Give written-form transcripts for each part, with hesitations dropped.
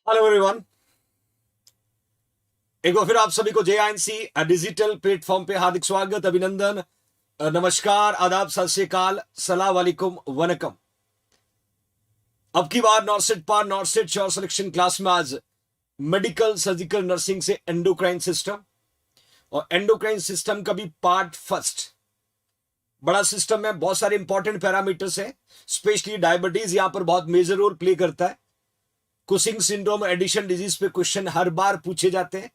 Hello everyone, एक बार फिर आप सभी को JINC डिजिटल प्लेटफॉर्म पे हार्दिक स्वागत, अभिनंदन, नमस्कार, आदाब, सत श्री अकाल, सलाम वालेकुम, वनकम। अब की बार नॉर्सेट श्योर सिलेक्शन क्लास में आज मेडिकल सर्जिकल नर्सिंग से एंडोक्राइन सिस्टम और एंडोक्राइन सिस्टम का भी पार्ट फर्स्ट। बड़ा सिस्टम है, बहुत सारे इंपॉर्टेंट पैरामीटर्स है, स्पेशली डायबिटीज यहां पर बहुत मेजर रोल प्ले करता है। कुशिंग सिंड्रोम, एडिशन डिजीज पे क्वेश्चन हर बार पूछे जाते हैं,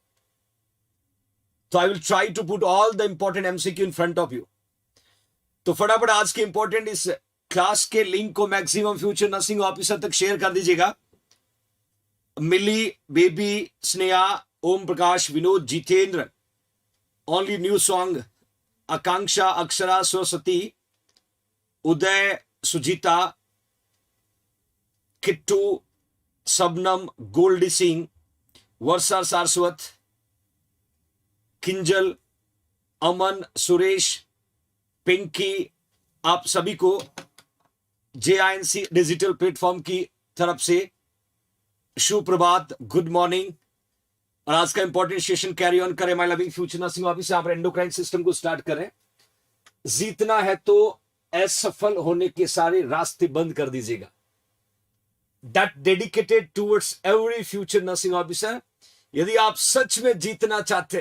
तो I will try to put all the important MCQ in front of you. तो फटाफट आज के इंपॉर्टेंट इस क्लास के लिंक को मैक्सिमम फ्यूचर नर्सिंग ऑफिसर तक शेयर कर दीजिएगा। Mili, Baby, Sneha, Om Prakash, Vinod, Jitendra, only new song, Akanksha, Akshara, Saraswati, Uday, Sujeeta, Kittu, Sabnam, Goldy Singh, Varsha, Saraswat, Kinjal, Aman, Suresh, Pinky, आप सभी को JINC डिजिटल प्लेटफॉर्म की तरफ से सुप्रभात, गुड मॉर्निंग। और आज का इंपॉर्टेंट सेशन कैरी ऑन करें my loving future nursing office. यहाँ पर एंडोक्राइन सिस्टम को स्टार्ट करें। जीतना है तो असफल होने के सारे रास्ते बंद कर दीजिएगा। That dedicated towards every future nursing officer। यदि आप सच में जीतना चाहते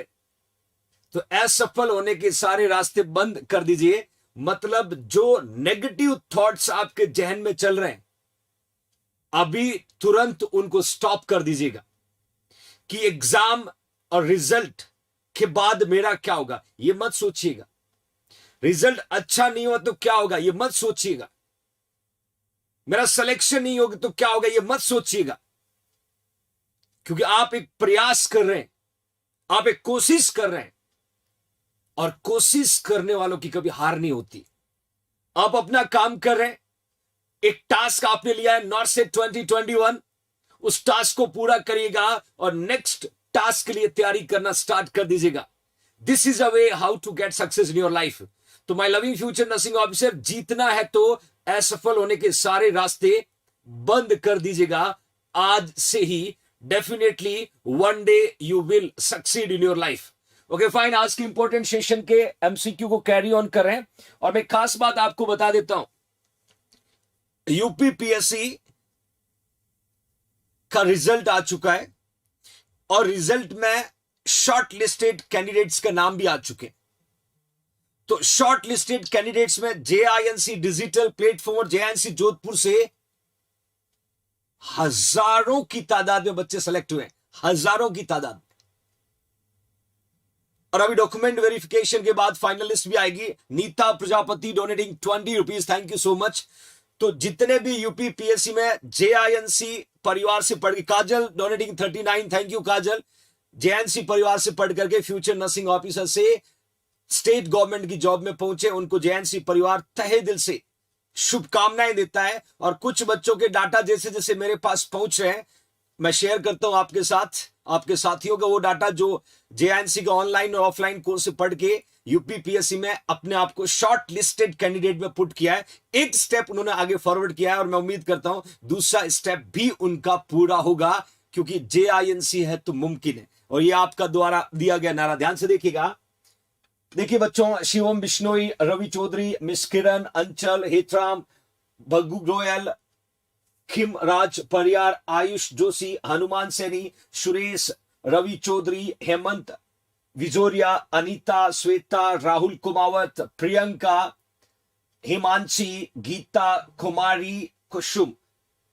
तो असफल होने के सारे रास्ते बंद कर दीजिए। मतलब जो नेगेटिव थॉट्स आपके जहन में चल रहे हैं, अभी तुरंत उनको स्टॉप कर दीजिएगा कि एग्जाम और रिजल्ट के बाद मेरा क्या होगा, ये मत सोचिएगा। रिजल्ट अच्छा नहीं हुआ तो क्या होगा, ये मत सोचिएगा। मेरा सिलेक्शन नहीं होगा तो क्या होगा, ये मत सोचिएगा। क्योंकि आप एक प्रयास कर रहे हैं, आप एक कोशिश कर रहे हैं, और कोशिश करने वालों की कभी हार नहीं होती। आप अपना काम कर रहे हैं, एक टास्क आपने लिया है नॉर्सेट 2021, उस टास्क को पूरा करिएगा और नेक्स्ट टास्क के लिए तैयारी करना स्टार्ट कर दीजिएगा। This is a way how to get success in your life. तो my loving future nursing officer, जीतना है तो असफल होने के सारे रास्ते बंद कर दीजिएगा आज से ही। Definitely one day you will succeed in your life. Okay fine, आज के इंपॉर्टेंट सेशन के MCQ को कैरी ऑन कर रहे हैं। और मैं खास बात आपको बता देता हूं, UPPSC का रिजल्ट आ चुका है और रिजल्ट में शॉर्ट लिस्टेड कैंडिडेट्स का नाम भी आ चुके हैं। तो शॉर्ट लिस्टेड कैंडिडेट्स में JINC डिजिटल प्लेटफॉर्म और JINC जोधपुर से हजारों की तादाद में बच्चे सेलेक्ट हुए, हजारों की तादाद। और अभी डॉक्यूमेंट वेरिफिकेशन के बाद फाइनलिस्ट भी आएगी। Neeta Prajapati donating 20 rupees, thank you so much. तो जितने भी यूपी पीएससी में जेआईएनसी परिवार से पढ़ के, Kajal donating 39, thank you Kajal, JNC परिवार से पढ़ करके फ्यूचर नर्सिंग ऑफिसर से स्टेट गवर्नमेंट की जॉब में पहुंचे, उनको जेएनसी परिवार तहे दिल से शुभकामनाएं देता है। और कुछ बच्चों के डाटा जैसे जैसे मेरे पास पहुंच रहे हैं, मैं शेयर करता हूं आपके साथ, आपके साथियों का वो डाटा जो जेएनसी का ऑनलाइन और ऑफलाइन कोर्स से पढ़ के यूपी पीएससी में अपने आप को शॉर्ट लिस्टेड कैंडिडेट में पुट किया है। एक स्टेप उन्होंने आगे फॉरवर्ड किया है और मैं उम्मीद करता हूं दूसरा स्टेप भी उनका पूरा होगा, क्योंकि जेआईएनसी है तो मुमकिन है। और ये आपका द्वारा दिया गया नारा, ध्यान से देखिएगा। देखिए बच्चों, शिवम बिश्नोई, रवि चौधरी, मिस किरण, अंचल, हेतराम, भग्गू गोयल, खिम राज परियार, आयुष जोशी, हनुमान सैनी, सुरेश, रवि चौधरी, हेमंत विजोरिया, अनीता, श्वेता, राहुल कुमावत, प्रियंका, हिमांशी, गीता कुमारी, कुसुम,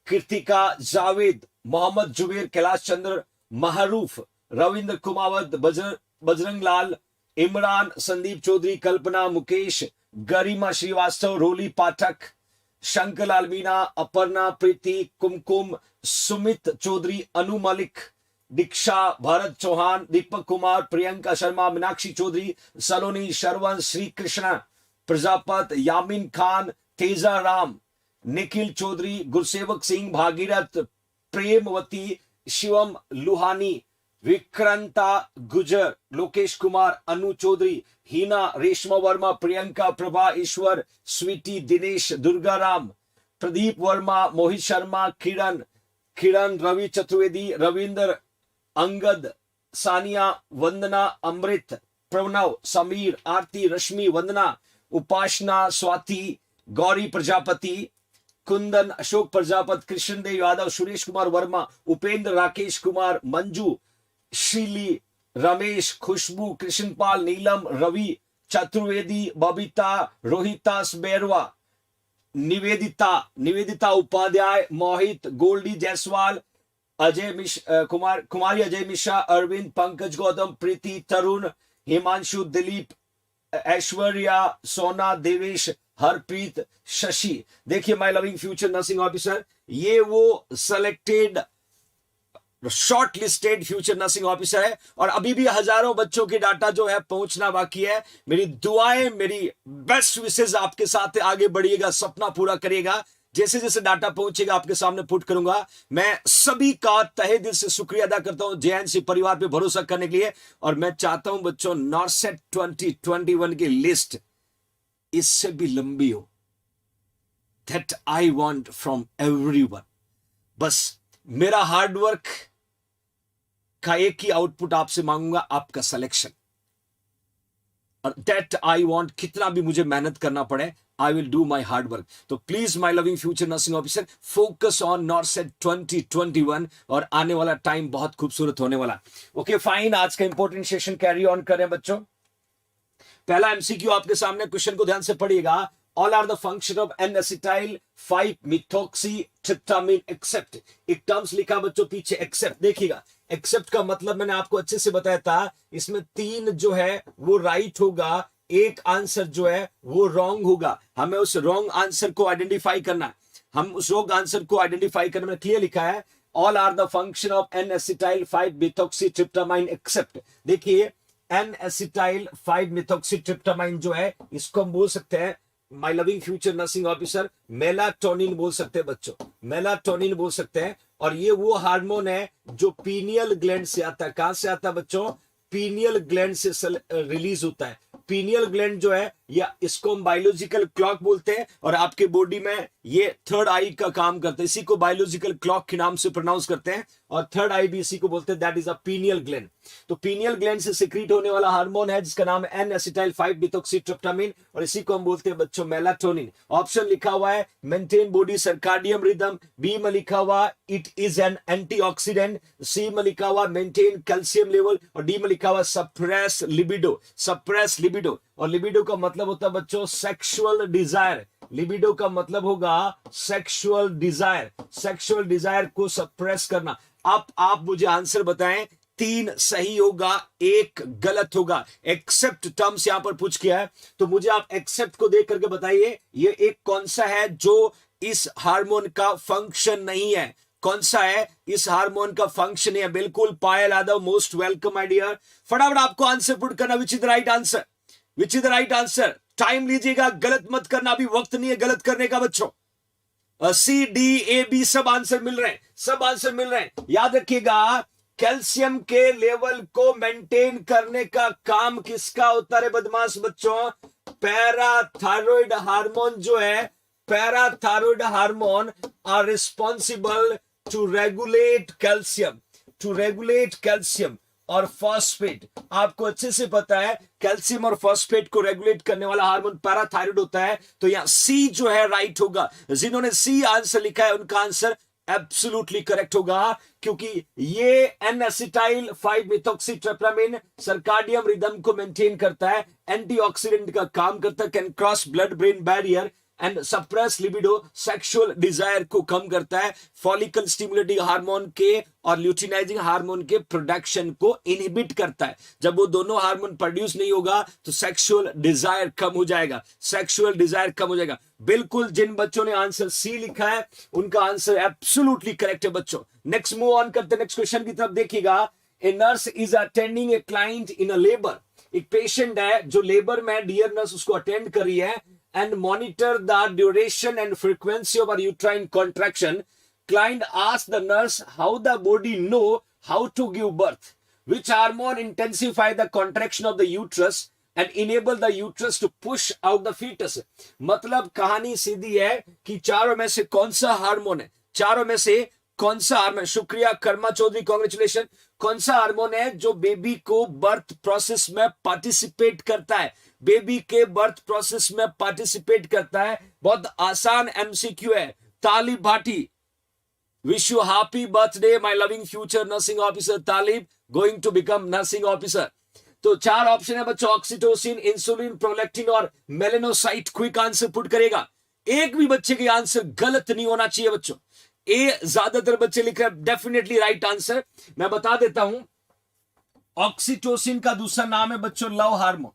कृतिका, जावेद, मोहम्मद जुबेर, कैलाश चंद्र, महरूफ, रविंद्र कुमावत, बजरंग लाल, इमरान, संदीप चौधरी, कल्पना, मुकेश, गरिमा श्रीवास्तव, रोली पाठक, शंकरलाल मीना, अपर्णा, प्रीति, कुमकुम, सुमित चौधरी, अनु मलिक, दीक्षा, भरत चौहान, दीपक कुमार, प्रियंका शर्मा, मीनाक्षी चौधरी, सलोनी, श्रवण, श्री कृष्ण प्रजापत, यामिन खान, तेजा राम, निखिल चौधरी, गुरसेवक सिंह, भागीरथ, प्रेमवती, शिवम लुहानी, विक्रांता गुजर, लोकेश कुमार, अनु चौधरी, हीना, रेशमा वर्मा, प्रियंका, प्रभा, ईश्वर, स्वीटी, दिनेश, दुर्गा राम, प्रदीप वर्मा, मोहित शर्मा, किरण, रवि चतुर्वेदी, रविंद्र, अंगद, सानिया, वंदना, अमृत, प्रणव, समीर, आरती, रश्मि, वंदना, उपासना, स्वाति, गौरी प्रजापति, कुंदन, अशोक प्रजापत, कृष्णदेव यादव, सुरेश कुमार वर्मा, उपेंद्र, राकेश कुमार, मंजू, श्रीली, रमेश, खुशबू, कृष्णपाल, नीलम, रवि चतुर्वेदी, बबीता, रोहिता बेरवा, निवेदिता उपाध्याय, मोहित, गोल्डी जायसवाल, कुमारी अजय मिश्रा, अरविंद, पंकज गौतम, प्रीति, तरुण, हिमांशु, दिलीप, ऐश्वर्या, सोना, देवेश, हरप्रीत, शशि। देखिए my loving future nursing officer, ये वो selected short listed future nursing officer है। और अभी भी हजारों बच्चों की डाटा जो है पहुंचना बाकी है। मेरी दुआएं, मेरी बेस्ट विशेष आपके साथ, आगे बढ़िएगा, सपना पूरा करिएगा। जैसे जैसे डाटा पहुंचेगा आपके सामने पुट करूंगा। मैं सभी का तहे दिल से शुक्रिया अदा करता हूं जेएनसी परिवार पे भरोसा करने के लिए। और मैं चाहता हूं बच्चों नॉर्सेट 2021 की लिस्ट इससे भी लंबी हो। That I want from everyone. बस मेरा हार्डवर्क का एक ही आउटपुट आपसे मांगूंगा, आपका सिलेक्शन। और दैट आई वांट, कितना भी मुझे मेहनत करना पड़े, I will do my hard work. तो please my loving future nursing officer, focus on NORCET 2021 और आने वाला टाइम बहुत खूबसूरत होने वाला। ओके फाइन, आज का इंपॉर्टेंट सेशन कैरी ऑन करें बच्चों। पहला एमसीक्यू आपके सामने, क्वेश्चन को ध्यान से पढ़िएगा। All are the function of N-acetyl 5-methoxytryptamine except, एक टर्म्स लिखा बच्चों पीछे, एक्सेप्ट। देखिएगा एक्सेप्ट का मतलब मैंने आपको अच्छे से बताया था। इसमें 3 जो है वो राइट होगा, एक आंसर जो है वो रॉन्ग होगा। हमें उस रॉन्ग आंसर को आइडेंटिफाई करना है। हम उस रॉन्ग आंसर को आइडेंटिफाई करने में क्लियर लिखा है all are the function of N-acetyl 5-methoxytryptamine except. देखिए N-acetyl 5-methoxytryptamine जो है, इसको हम बोल सकते हैं my loving future nursing officer melatonin बोल सकते हैं बच्चों, मेलाटोनिन बोल सकते हैं। और ये वो हार्मोन है जो पीनियल ग्लैंड से आता है। कहां से आता है बच्चों? पीनियल ग्लैंड से रिलीज होता है। पीनियल ग्लैंड जो है, या इसको हम बायोलॉजिकल क्लॉक बोलते हैं। और आपके बॉडी में ये थर्ड आई का काम करता है, इसी को बायोलॉजिकल क्लॉक के नाम से प्रोनाउंस करते हैं। और थर्ड आई भी इसी को बोलते हैं, that is a pineal gland. तो पीनियल ग्लैंड से सिक्रीट होने वाला हार्मोन है जिसका नाम है N-acetyl 5-methoxytryptamine, और इसी को हम बोलते हैं बच्चों मेलाटोनिन। ऑप्शन लिखा हुआ है मेंटेन बॉडी सर्काडियम रिदम, बी में लिखा हुआ इट इज एन एंटीऑक्सीडेंट, सी में लिखा हुआ मेंटेन कैल्शियम लेवल, और डी में लिखा हुआ सप्रेस लिबिडो, सप्रेस लिबिडो। और लिबिडो का मतलब होता है बच्चों सेक्सुअल डिजायर। लिबिडो का मतलब होगा सेक्सुअल डिजायर, सेक्सुअल डिजायर को सप्रेस करना। आप मुझे आंसर बताएं, 3 सही होगा, 1 गलत होगा। एक्सेप्ट टर्म्स यहां पर पूछ किया है, तो मुझे आप एक्सेप्ट को देख करके बताइए ये एक कौन सा है जो इस हार्मोन का फंक्शन नहीं है। कौन सा है इस हार्मोन का फंक्शन है? बिल्कुल Payal Yadav, most welcome my dear. फटाफट आपको आंसर पुट करना, which is the right answer, which is the right answer. Time लीजिएगा, गलत मत करना, अभी वक्त नहीं है गलत करने का बच्चों। सी डी ए बी सब आंसर मिल रहे हैं, सब आंसर मिल रहे हैं। याद रखिएगा, कैल्शियम के लेवल को मेंटेन करने का काम किसका होता है बदमाश बच्चों? पैराथायरॉइड हार्मोन जो है, parathyroid hormone are responsible to regulate calcium, to regulate calcium और फॉस्फेट। आपको अच्छे से पता है कैल्शियम और फॉस्फेट को रेगुलेट करने वाला हार्मोन पैराथायरॉइड होता है। तो यहां सी जो है राइट होगा। जिन्होंने सी आंसर लिखा है उनका आंसर एब्सोल्युटली करेक्ट होगा, क्योंकि ये एन एसिटाइल 5 मिथॉक्सीट्रिप्टामाइन सर्काडियम रिदम को मेंटेन करता है, एंटीऑक्सीडेंट का काम करता है, can cross blood brain barrier and suppress libido, sexual desire को कम करता है, फॉलिकल स्टिमुलेटिंग हार्मोन के और ल्यूटिनाइजिंग हार्मोन के प्रोडक्शन को इनहिबिट करता है। जब वो दोनों हार्मोन प्रोड्यूस नहीं होगा तो सेक्सुअल डिजायर कम हो जाएगा, सेक्सुअल डिजायर कम हो जाएगा। बिल्कुल जिन बच्चों ने आंसर सी लिखा है उनका आंसर एब्सोल्युटली करेक्ट है बच्चों। नेक्स्ट मूव ऑन करते, नेक्स्ट क्वेश्चन की तरफ देखिएगा। ए nurse is attending a client in a labour. एक पेशेंट है जो लेबर में, डियर नर्स उसको अटेंड कर रही है and monitor the duration and frequency of a uterine contraction. Client asked the nurse how the body know how to give birth, which hormone intensify the contraction of the uterus and enable the uterus to push out the fetus. मतलब कहानी सीधी है कि चारों में से कौन सा hormone है, चारों में से कौन सा हार्मोन? शुक्रिया कर्मा चौधरी, कॉन्ग्रेचुलेशन। कौन सा हार्मोन है जो बेबी को बर्थ प्रोसेस में पार्टिसिपेट करता है, बेबी के बर्थ प्रोसेस में पार्टिसिपेट करता है? बहुत आसान एमसीक्यू है। Talib Bhati, wish you happy birthday my loving future nursing officer Talib, going to become nursing officer. तो चार ऑप्शन है बच्चों, ऑक्सीटोसिन, इंसुलिन, प्रोलैक्टिन और मेलेनोसाइट। क्विक आंसर पुट करेगा। एक भी बच्चे के आंसर गलत नहीं होना चाहिए बच्चों। ए ज्यादातर बच्चे लिख रहे हैं डेफिनेटली राइट आंसर। मैं बता देता हूं, ऑक्सीटोसिन का दूसरा नाम है बच्चों लव हार्मोन।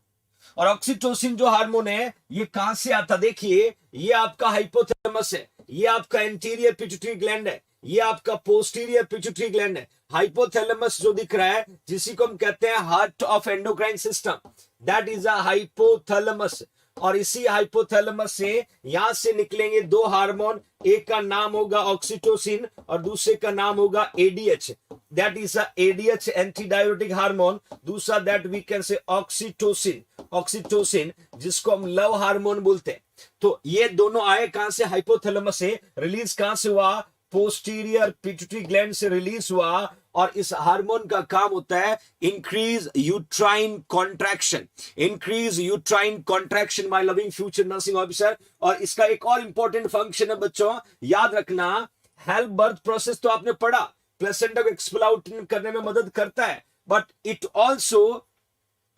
और ऑक्सीटोसिन जो हार्मोन है ये कहां से आता? देखिए, ये आपका हाइपोथैलेमस है, ये आपका एंटीरियर पिट्यूटरी ग्लैंड है, ये आपका पोस्टीरियर पिट्यूटरी ग्लैंड है। हाइपोथैलेमस जो दिख रहा है, जिसी को हम कहते हैं heart of endocrine system, that is a hypothalamus. और इसी हाइपोथैलेमस से यहां से निकलेंगे दो हार्मोन, एक का नाम होगा ऑक्सीटोसिन और दूसरे का नाम होगा ADH, that is a ADH anti diabetic hormone. दूसरा that we can say oxytocin, oxytocin जिसको हम लव हार्मोन बोलते हैं। तो ये दोनों आए कहां से? हाइपोथैलेमस से। रिलीज कहां से हुआ? पोस्टीरियर पिट्यूटरी ग्लैंड से रिलीज हुआ। और इस हार्मोन का काम होता है increase uterine contraction, increase uterine contraction my loving future nursing officer. और इसका एक और इंपॉर्टेंट फंक्शन है बच्चों, याद रखना, हेल्प बर्थ प्रोसेस तो आपने पढ़ा, प्लेसेंटा को एक्सपेल आउट करने में मदद करता है, but it also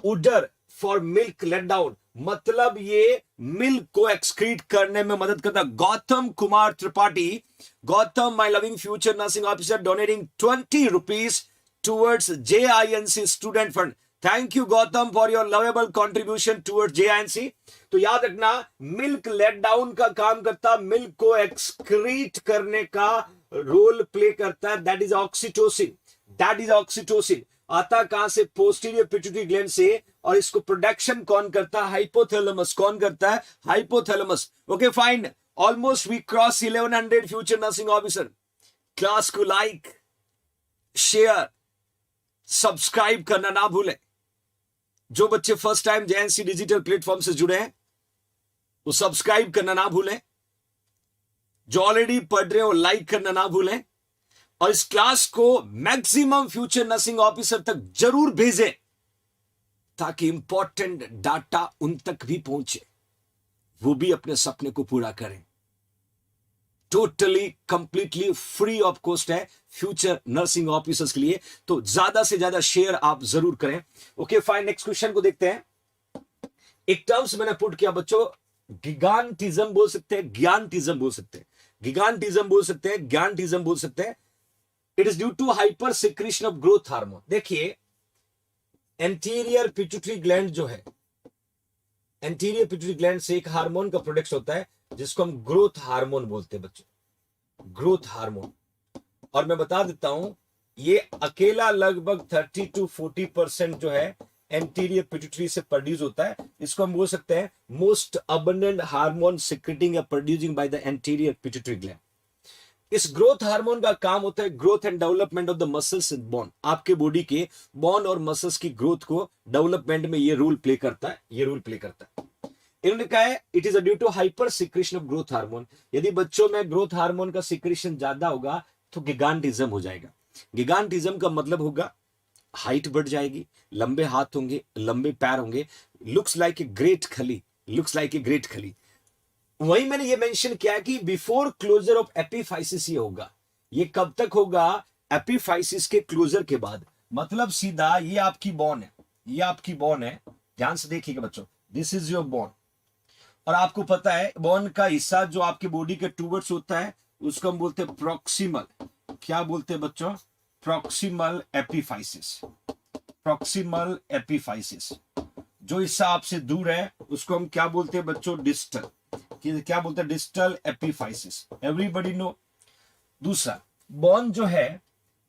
order for milk let down, मतलब ये मिल्क को एक्सक्रीट करने में मदद करता है। Gautam Kumar Tripathi, Gautam my loving future nursing officer, donating 20 rupees towards JINC student fund. Thank you Gautam for your lovable contribution towards JINC। तो याद रखना, मिल्क लेट डाउन का काम करता, मिल्क को एक्सक्रीट करने का रोल प्ले करता है, that is oxytocin, that is oxytocin. आता कहां से? पोस्टीरियर पिट्यूटरी ग्लैंड से। और इसको प्रोडक्शन कौन करता है? हाइपोथैलेमस। कौन करता है? Hypothalamus. Okay fine, almost we cross 1100 future nursing officer. Class को लाइक, शेयर, सब्सक्राइब करना ना भूलें। जो बच्चे first time JNC digital platform से जुड़े हैं वो सब्सक्राइब करना ना भूलें। जो ऑलरेडी पढ़ रहे हो लाइक करना ना भूलें। और इस क्लास को मैक्सिमम फ्यूचर नर्सिंग ऑफिसर तक जरूर भेजें ताकि इंपॉर्टेंट डाटा उन तक भी पहुंचे, वो भी अपने सपने को पूरा करें। Totally completely free of cost है फ्यूचर नर्सिंग ऑफिसर्स के लिए, तो ज्यादा से ज्यादा शेयर आप जरूर करें। ओके फाइन, नेक्स्ट क्वेश्चन को देखते हैं। एक टर्म्स मैंने पुट किया बच्चों, गिगांटिज्म बोल सकते हैं, ज्ञानटिज्म बोल सकते हैं, गिगांटिज्म बोल सकते हैं, ज्ञानटिज्म बोल सकते हैं। It is due to hyper secretion of growth hormone. देखिए, एंटीरियर पिट्यूटरी ग्लैंड जो है, एंटीरियर पिट्यूटरी ग्लैंड से एक हार्मोन का प्रोडक्शन होता है जिसको हम ग्रोथ हार्मोन बोलते हैं बच्चों, ग्रोथ हार्मोन। और मैं बता देता हूं ये अकेला लगभग 30 to 40% जो है एंटीरियर पिट्यूटरी से प्रोड्यूस होता है। इसको हम बोल सकते हैं मोस्ट अबंडेंट हार्मोन सिक्रेटिंग या producing by the anterior pituitary gland. इस ग्रोथ हार्मोन का काम होता है growth and development of the muscles and bone, आपके बॉडी के बोन और मसल्स की ग्रोथ को डेवलपमेंट में ये रोल प्ले करता है, ये रोल प्ले करता है। इन्होंने कहा है it is due to hyper secretion of growth hormone. यदि बच्चों में ग्रोथ हार्मोन का सिक्रेशन ज्यादा होगा तो गिगांटिज्म हो जाएगा। गिगांटिज्म का मतलब होगा हाइट बढ़ जाएगी, लंबे हाथ होंगे, लंबे पैर होंगे, लुक्स लाइक ए ग्रेट खली, लुक्स लाइक ए ग्रेट खली। वही मैंने ये मेंशन किया कि बिफोर क्लोजर ऑफ एपिफाइसिस ये होगा। ये कब तक होगा? एपिफाइसिस के क्लोजर के बाद। मतलब सीधा ये आपकी बोन है, ये आपकी बोन है, ध्यान से देखिएगा बच्चों, दिस इज योर बोन। और आपको पता है बोन का हिस्सा जो आपके बॉडी के टूवर्ड्स होता है उसको हम बोलते हैं प्रॉक्सिमल। क्या बोलते हैं बच्चों? Proximal epiphysis, proximal epiphysis. जो हिस्सा आपसे दूर है उसको हम क्या बोलते हैं बच्चों? डिस्टल। क्या बोलते हैं? Distal epiphysis. Everybody know. दूसरा, बोन जो है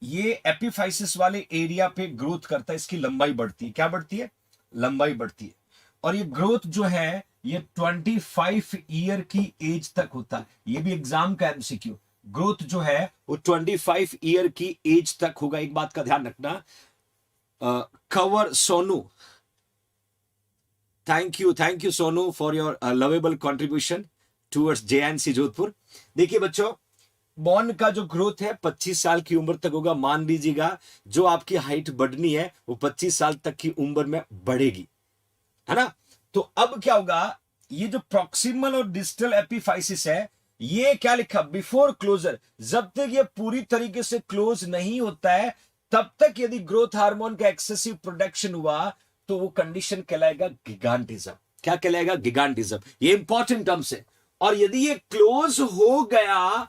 ये एपिफाइसिस वाले एरिया पे ग्रोथ करता है, इसकी लंबाई बढ़ती है। क्या बढ़ती है? लंबाई बढ़ती है। और ये ग्रोथ जो है ये 25 ईयर की एज तक होता है। ये भी एग्जाम का एमसीक्यू। ग्रोथ जो है वो 25 ईयर की एज तक होगा। एक बात का ध्यान रखना, cover Sonu, thank you Sonu for your lovable contribution towards JNC Jodhpur. देखिए बच्चों, बॉन का जो ग्रोथ है 25 साल की उम्र तक होगा। मान लीजिएगा जो आपकी हाइट बढ़नी है वो 25 साल तक की उम्र में बढ़ेगी, है ना। तो अब क्या होगा, ये जो प्रॉक्सिमल और डिस्टल एपिफाइसिस है ये क्या लिखा? Before closure. जब तक ये पूरी तरीके से क्लोज नहीं होता है तब तक यदि ग्रोथ हार्मोन का एक्सेसिव प्रोडक्शन हुआ तो वो कंडीशन कहलाएगा गिगांटिज्म। क्या कहलाएगा? गिगांटिज्म। ये इंपॉर्टेंट टर्म्स है। और यदि ये क्लोज हो गया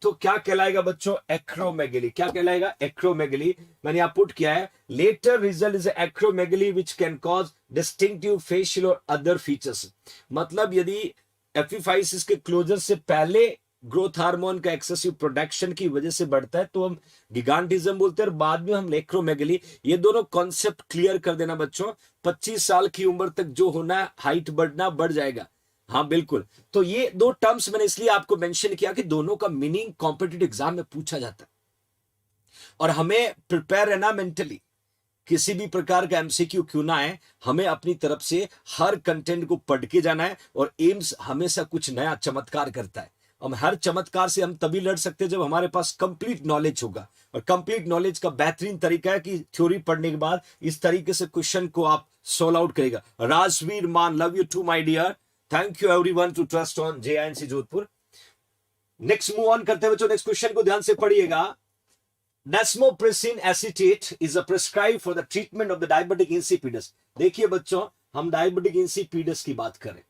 तो क्या कहलाएगा बच्चों? एक्रोमेगली। क्या कहलाएगा? एक्रोमेगली। मैंने यहां पुट किया है, later result is acromegaly which can cause distinctive facial और अदर फीचर्स। मतलब यदि एपिफाइसिस के क्लोजर से पहले ग्रोथ हार्मोन का एक्सेसिव प्रोडक्शन की वजह से बढ़ता है तो हम गिगांटिज्म बोलते हैं, और बाद में हम एक्रोमेगली। ये दोनों कॉन्सेप्ट क्लियर कर देना बच्चों। 25 साल की उम्र तक जो होना है, हाइट बढ़ना बढ़ जाएगा। हाँ बिल्कुल। तो ये दो टर्म्स मैंने इसलिए आपको मेंशन किया कि दोनों का मीनिंग कॉम्पिटिटिव एग्जाम में पूछा जाता है और हमें प्रिपेयर रहना मेंटली। किसी भी प्रकार का एमसीक्यू क्यों ना है, हमें अपनी तरफ से हर कंटेंट को पढ़ के जाना है। और एम्स हमेशा कुछ नया चमत्कार करता है। हम हर चमत्कार से हम तभी लड़ सकते हैं जब हमारे पास कंप्लीट नॉलेज होगा। और कंप्लीट नॉलेज का बेहतरीन तरीका है कि थ्योरी पढ़ने के बाद इस तरीके से क्वेश्चन को आप सोल्व आउट करेगा। Rajveer Maan, love you too my dear, thank you everyone to trust on JINC Jodhpur. Next move on करते हैं बच्चों, नेक्स्ट क्वेश्चन को ध्यान से पढ़िएगा। Desmopressin acetate is a prescribe for the treatment of the diabetic insipidus. देखिए बच्चों, हम डायबिटिक इंसिपिडस की बात करें।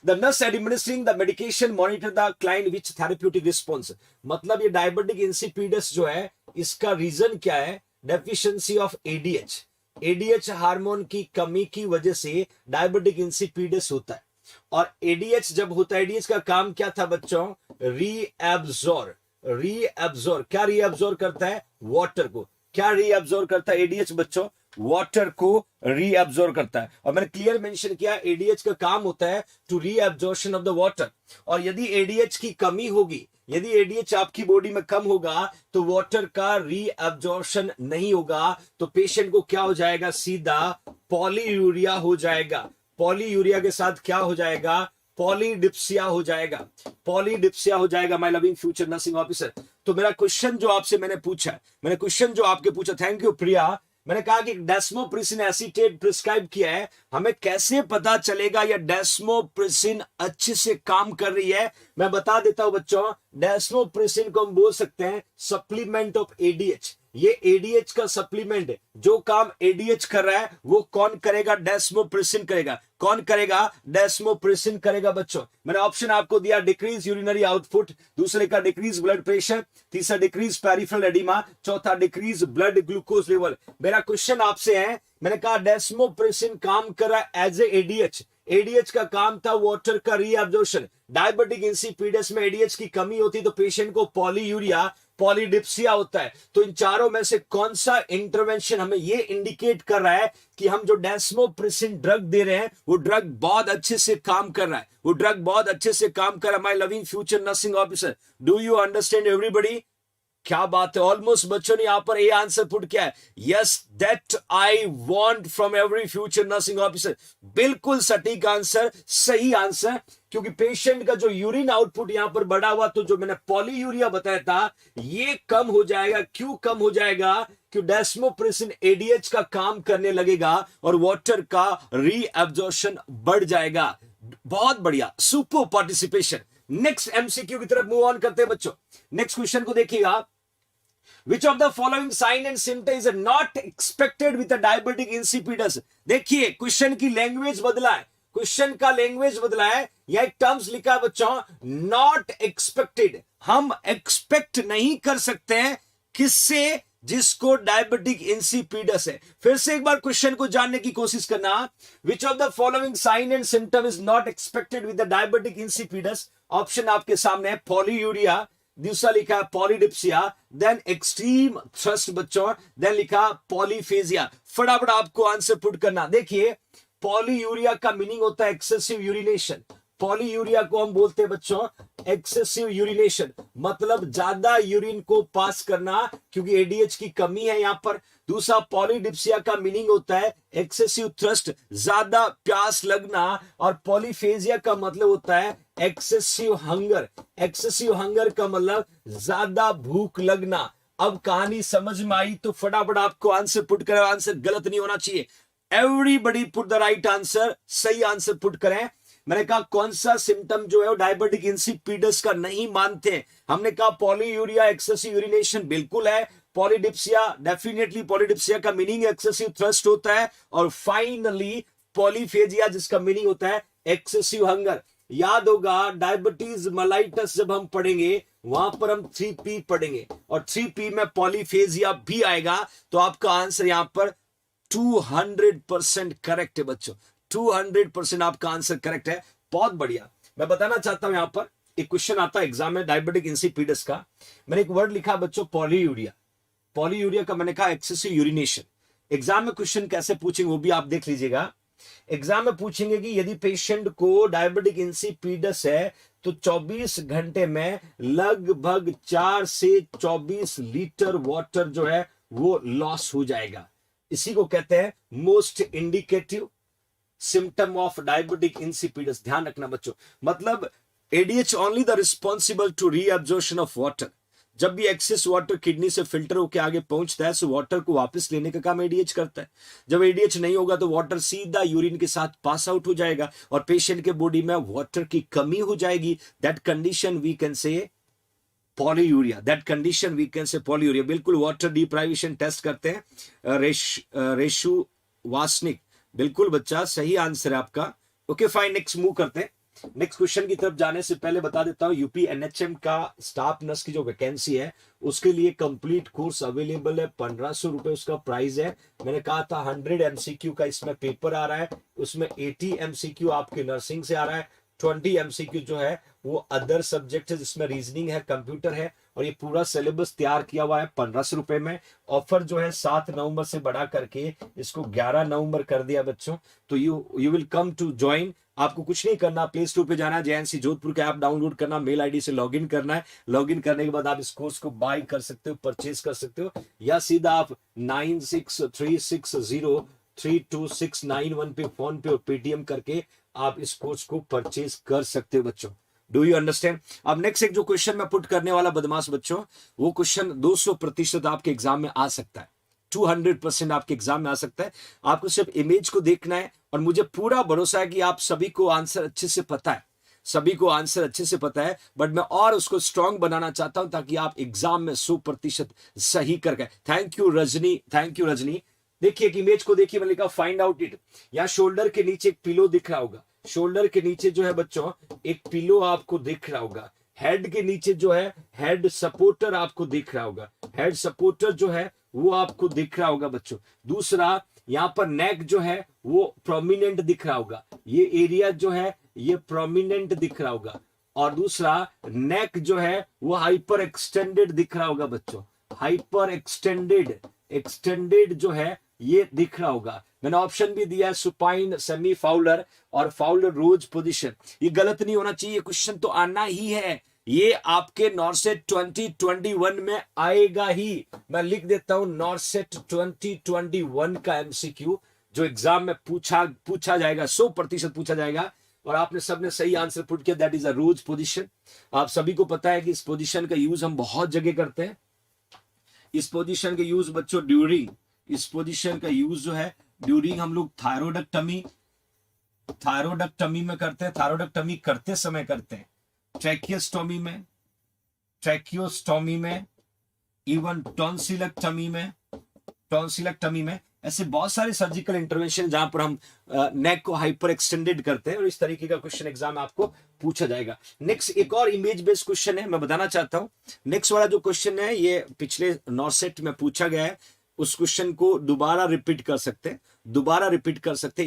The nurse administering the medication monitor the client which therapeutic response. मतलब ये डायबिटिक इंसिपिडस जो है इसका रीजन क्या है? Deficiency of ADH. ADH hormone की कमी की वजह से डायबिटिक इंसिपिडस होता है। और एडीएच जब होता है, एडीएच का काम क्या था बच्चों? रीएब्जॉर्ब। रीएब्जॉर्ब क्या रीएब्जॉर्ब करता है? वाटर को। क्या रीएब्जॉर्ब करता है एडीएच बच्चों? वाटर को रीएब्जॉर्ब करता है। और मैंने क्लियर मेंशन किया एडीएच का काम होता है to reabsorption of the water. और यदि एडीएच की कमी होगी, यदि एडीएच आपकी बॉडी में कम होगा तो वाटर का रीएब्जॉर्प्शन नहीं होगा, तो पेशेंट को क्या हो जाएगा? सीधा पॉलीयूरिया हो जाएगा। पॉलीयूरिया के साथ क्या हो जाएगा? पॉलीडिप्सिया हो जाएगा। पॉलीडिप्सिया हो जाएगा my loving future nursing officer. तो मेरा क्वेश्चन जो आपसे मैंने पूछा, मैंने क्वेश्चन जो आपके पूछा, थैंक यू प्रिया, मैंने कहा कि डेस्मोप्रेसिन एसीटेट प्रिस्क्राइब किया है, हमें कैसे पता चलेगा या डेस्मोप्रेसिन अच्छे से काम कर रही है? मैं बता देता हूं बच्चों, डेस्मोप्रेसिन को हम बोल सकते हैं सप्लीमेंट ऑफ एडीएच। ये एडीएच का सप्लीमेंट है। जो काम एडीएच कर रहा है वो कौन करेगा? डेस्मोप्रेसिन करेगा। कौन करेगा? डेस्मोप्रेसिन करेगा बच्चों। मैंने ऑप्शन आपको दिया, डिक्रीज यूरिनरी आउटपुट, दूसरे का डिक्रीज ब्लड प्रेशर, तीसरा डिक्रीज पेरिफेरल एडिमा, चौथा डिक्रीज ब्लड ग्लूकोज लेवल। मेरा क्वेश्चन आपसे है, मैंने कहा डेस्मोप्रेसिन काम कर रहा है एज ए एडीएच। एडीएच का काम था वाटर का रीअब्जॉर्प्शन। डायबिटिक इंसिपिडस में एडीएच की कमी होती तो पेशेंट को पॉलीयूरिया, पॉलीडिप्सिया होता है। तो इन चारों में से कौन सा इंटरवेंशन हमें ये इंडिकेट कर रहा है कि हम जो डेस्मोप्रेसिन ड्रग दे रहे हैं वो ड्रग बहुत अच्छे से काम कर रहा है, वो ड्रग बहुत अच्छे से काम कर रहा है। My loving future nursing officer, do you understand everybody? क्या बात है, ऑलमोस्ट बच्चों ने यहां पर ए आंसर पुट किया है, yes that I want from every future nursing officer. बिल्कुल सटीक आंसर, सही आंसर, क्योंकि पेशेंट का जो यूरिन आउटपुट यहां पर बढ़ा हुआ, तो जो मैंने पॉलीयूरिया बताया था ये कम हो जाएगा। क्यों कम हो जाएगा? क्यों डेस्मोप्रेसिन एडीएच का काम करने लगेगा और वाटर का रीअब्जॉर्प्शन बढ़ जाएगा। बहुत बढ़िया, सुपर पार्टिसिपेशन। नेक्स्ट एमसीक्यू की तरफ मूव ऑन करते हैं बच्चों। नेक्स्ट क्वेश्चन को देखिएगा, Which of the following sign and symptom is not expected with a diabetic insipidus? देखिए क्वेश्चन की लैंग्वेज बदला है, क्वेश्चन का लैंग्वेज बदला है। यह एक टर्म्स लिखा है बच्चों, नॉट एक्सपेक्टेड। हम एक्सपेक्ट नहीं कर सकते हैं किससे? जिसको डायबिटिक इंसिपिडस है। फिर से एक बार क्वेश्चन को जानने की कोशिश करना, which of the following sign and symptom is not expected with the diabetic insipidus? Option आपके सामने है, पॉलीयूरिया, दूसरा लिखा है पॉलीडिप्सिया, देन एक्सट्रीम थ्रस्ट बच्चों, देन लिखा पॉलीफेजिया। फटाफट आपको आंसर पुट करना। देखिए पॉलीयूरिया का मीनिंग होता है एक्सेसिव यूरिनेशन। पॉलीयूरिया को हम बोलते हैं बच्चों एक्सेसिव यूरिनेशन, मतलब ज्यादा यूरिन को पास करना, क्योंकि एडीएच की कमी है यहां पर। दूसरा पॉलीडिप्सिया का मीनिंग होता है एक्सेसिव थ्रस्ट, ज्यादा प्यास लगना। और पॉलीफेजिया का मतलब होता है एक्सेसिव हंगर। एक्सेसिव हंगर का मतलब ज्यादा भूख लगना। अब कहानी समझ में आई तो फटाफट आपको आंसर पुट करें। आंसर गलत नहीं होना चाहिए। Everybody put the right answer, सही आंसर पुट करें। मैंने कहा कौन सा सिम्टम जो है वो डायबिटिक इंसिपिडस का नहीं मानते। हमने कहा पॉलीयूरिया, एक्सेसिव यूरिनेशन बिल्कुल है। पॉलीडिप्सिया, डेफिनेटली पॉलीडिप्सिया का मीनिंग एक्सेसिव थ्रस्ट होता है। और फाइनली पॉलीफेजिया, जिसका मीनिंग होता है एक्सेसिव हंगर। याद होगा डायबिटीज मलाइटस जब हम पढ़ेंगे वहां पर हम 3P पढ़ेंगे और 3P में पॉलीफेजिया भी आएगा। तो आपका आंसर यहां पर 200% करेक्ट है बच्चों, 200% आपका आंसर करेक्ट है। बहुत बढ़िया। मैं बताना चाहता हूं यहां पर एक क्वेश्चन आता है एग्जाम में डायबिटिक इंसिपिडस का। मैंने एक वर्ड लिखा बच्चों पॉलीयूरिया। पॉलीयूरिया का मैंने कहा एक्सेसिव यूरिनेशन। एग्जाम में क्वेश्चन कैसे पूछेंगे वो भी आप देख लीजिएगा। एग्जाम में पूछेंगे कि यदि पेशेंट को डायबिटिक इंसिपिडस है तो 24 घंटे में लगभग 4 से 24 लीटर वाटर जो है वो लॉस हो जाएगा। इसी को कहते हैं most indicative symptom of diabetic insipidus. ध्यान रखना बच्चों, मतलब ADH only the responsible to reabsorption of water. जब भी एक्सेस वाटर किडनी से फिल्टर होकर आगे पहुंचता है तो वाटर को वापस लेने का काम एडीएच करता है। जब एडीएच नहीं होगा तो वाटर सीधा यूरिन के साथ पास आउट हो जाएगा और पेशेंट के बॉडी में वाटर की कमी हो जाएगी। That condition we can say polyuria. That condition we can say polyuria. बिल्कुल वाटर डिप्राइवेशन टेस्ट करते हैं। रेशु वासनिक, बिल्कुल बच्चा सही आंसर है आपका। ओके फाइन, नेक्स्ट मूव करते हैं। नेक्स्ट क्वेश्चन की तरफ जाने से पहले बता देता हूं यूपी एनएचएम का स्टाफ नर्स की जो वैकेंसी है उसके लिए कंप्लीट कोर्स अवेलेबल है। 1500 रुपए उसका प्राइस है। मैंने कहा था 100 एमसीक्यू का इसमें पेपर आ रहा है, उसमें 80 एमसीक्यू आपके नर्सिंग से आ रहा है, 20 एमसीक्यू जो है वो अदर सब्जेक्ट है जिसमें रीजनिंग है, कंप्यूटर है। और ये पूरा सिलेबस तैयार किया हुआ है 1500 रुपए में। ऑफर जो है 7 नवंबर से बढ़ा करके इसको 11 नवंबर कर दिया बच्चों। तो you will come to join. आपको कुछ नहीं करना, प्ले स्टोर पे जाना है, जेएनसी जोधपुर का ऐप डाउनलोड करना, मेल आईडी से लॉगिन करना है। लॉगिन करने के बाद आप इस कोर्स को बाय कर सकते हो, परचेज कर सकते हो, या सीधा आप 9636032691 पे फोन पे और पेटीएम करके आप इस कोर्स को परचेज कर सकते हो बच्चों। Do you understand? अब नेक्स्ट एक जो क्वेश्चन मैं पुट करने वाला बदमाश बच्चों, वो क्वेश्चन 200% आपके एग्जाम में आ सकता है। 200% आपके एग्जाम में आ सकता है। आपको सिर्फ इमेज को देखना है और मुझे पूरा भरोसा है कि आप सभी को आंसर अच्छे से पता है, सभी को आंसर अच्छे से पता है। बट मैं और उसको स्ट्रांग बनाना चाहता हूं ताकि आप एग्जाम में 100% सही कर गए। Thank you Rajni, thank you Rajni. देखिए इमेज को देखिए, मैंने लिखा फाइंड आउट इट। यहाँ शोल्डर के नीचे एक पिलो दिख रहा होगा, शोल्डर के नीचे जो है बच्चों एक पिलो आपको दिख रहा होगा। हेड के नीचे जो है हेड सपोर्टर आपको दिख रहा होगा, हेड सपोर्टर जो है वो आपको दिख रहा होगा बच्चों। दूसरा यहाँ पर नेक जो है वो प्रोमिनेंट दिख रहा होगा, ये एरिया जो है ये प्रोमिनेंट दिख रहा होगा, और दूसरा नेक जो है वो हाइपर एक्सटेंडेड दिख रहा होगा बच्चों, हाइपर एक्सटेंडेड जो है ये दिख रहा होगा। मैंने ऑप्शन भी दिया है सुपाइन, सेमी फाउलर और फाउलर रोज पोजीशन। ये गलत नहीं होना चाहिए, क्वेश्चन तो आना ही है, ये आपके नॉर्सेट 2021 में आएगा ही। मैं लिख देता हूं नॉर्सेट 2021 का एमसीक्यू जो एग्जाम में पूछा जाएगा, 100% पूछा जाएगा। और आपने सबने सही आंसर पुट किया, that is a rose position. आप सभी को पता है कि इस पोजीशन का यूज हम बहुत जगह करते हैं। इस पोजीशन का यूज बच्चों ड्यूरिंग, इस पोजीशन का यूज जो है ड्यूरिंग हम लोग थायरोइडेक्टमी में करते हैं, थायरोइडेक्टमी करते समय करते हैं, ट्रैकियोस्टोमी में, इवन टॉन्सिलेक्टमी में, ऐसे बहुत सारे सर्जिकल इंटरवेंशन जहां पर हम नेक को हाइपर एक्सटेंडेड करते हैं, और इस तरीके का क्वेश्चन एग्जाम में आपको पूछा जाएगा। नेक्स्ट एक और इमेज बेस्ड क्वेश्चन है, मैं बताना चाहता हूं। नेक्स्ट वाला जो क्वेश्चन है ये पिछले नॉर्सेट में पूछा गया है, उस क्वेश्चन को दोबारा रिपीट कर सकते हैं,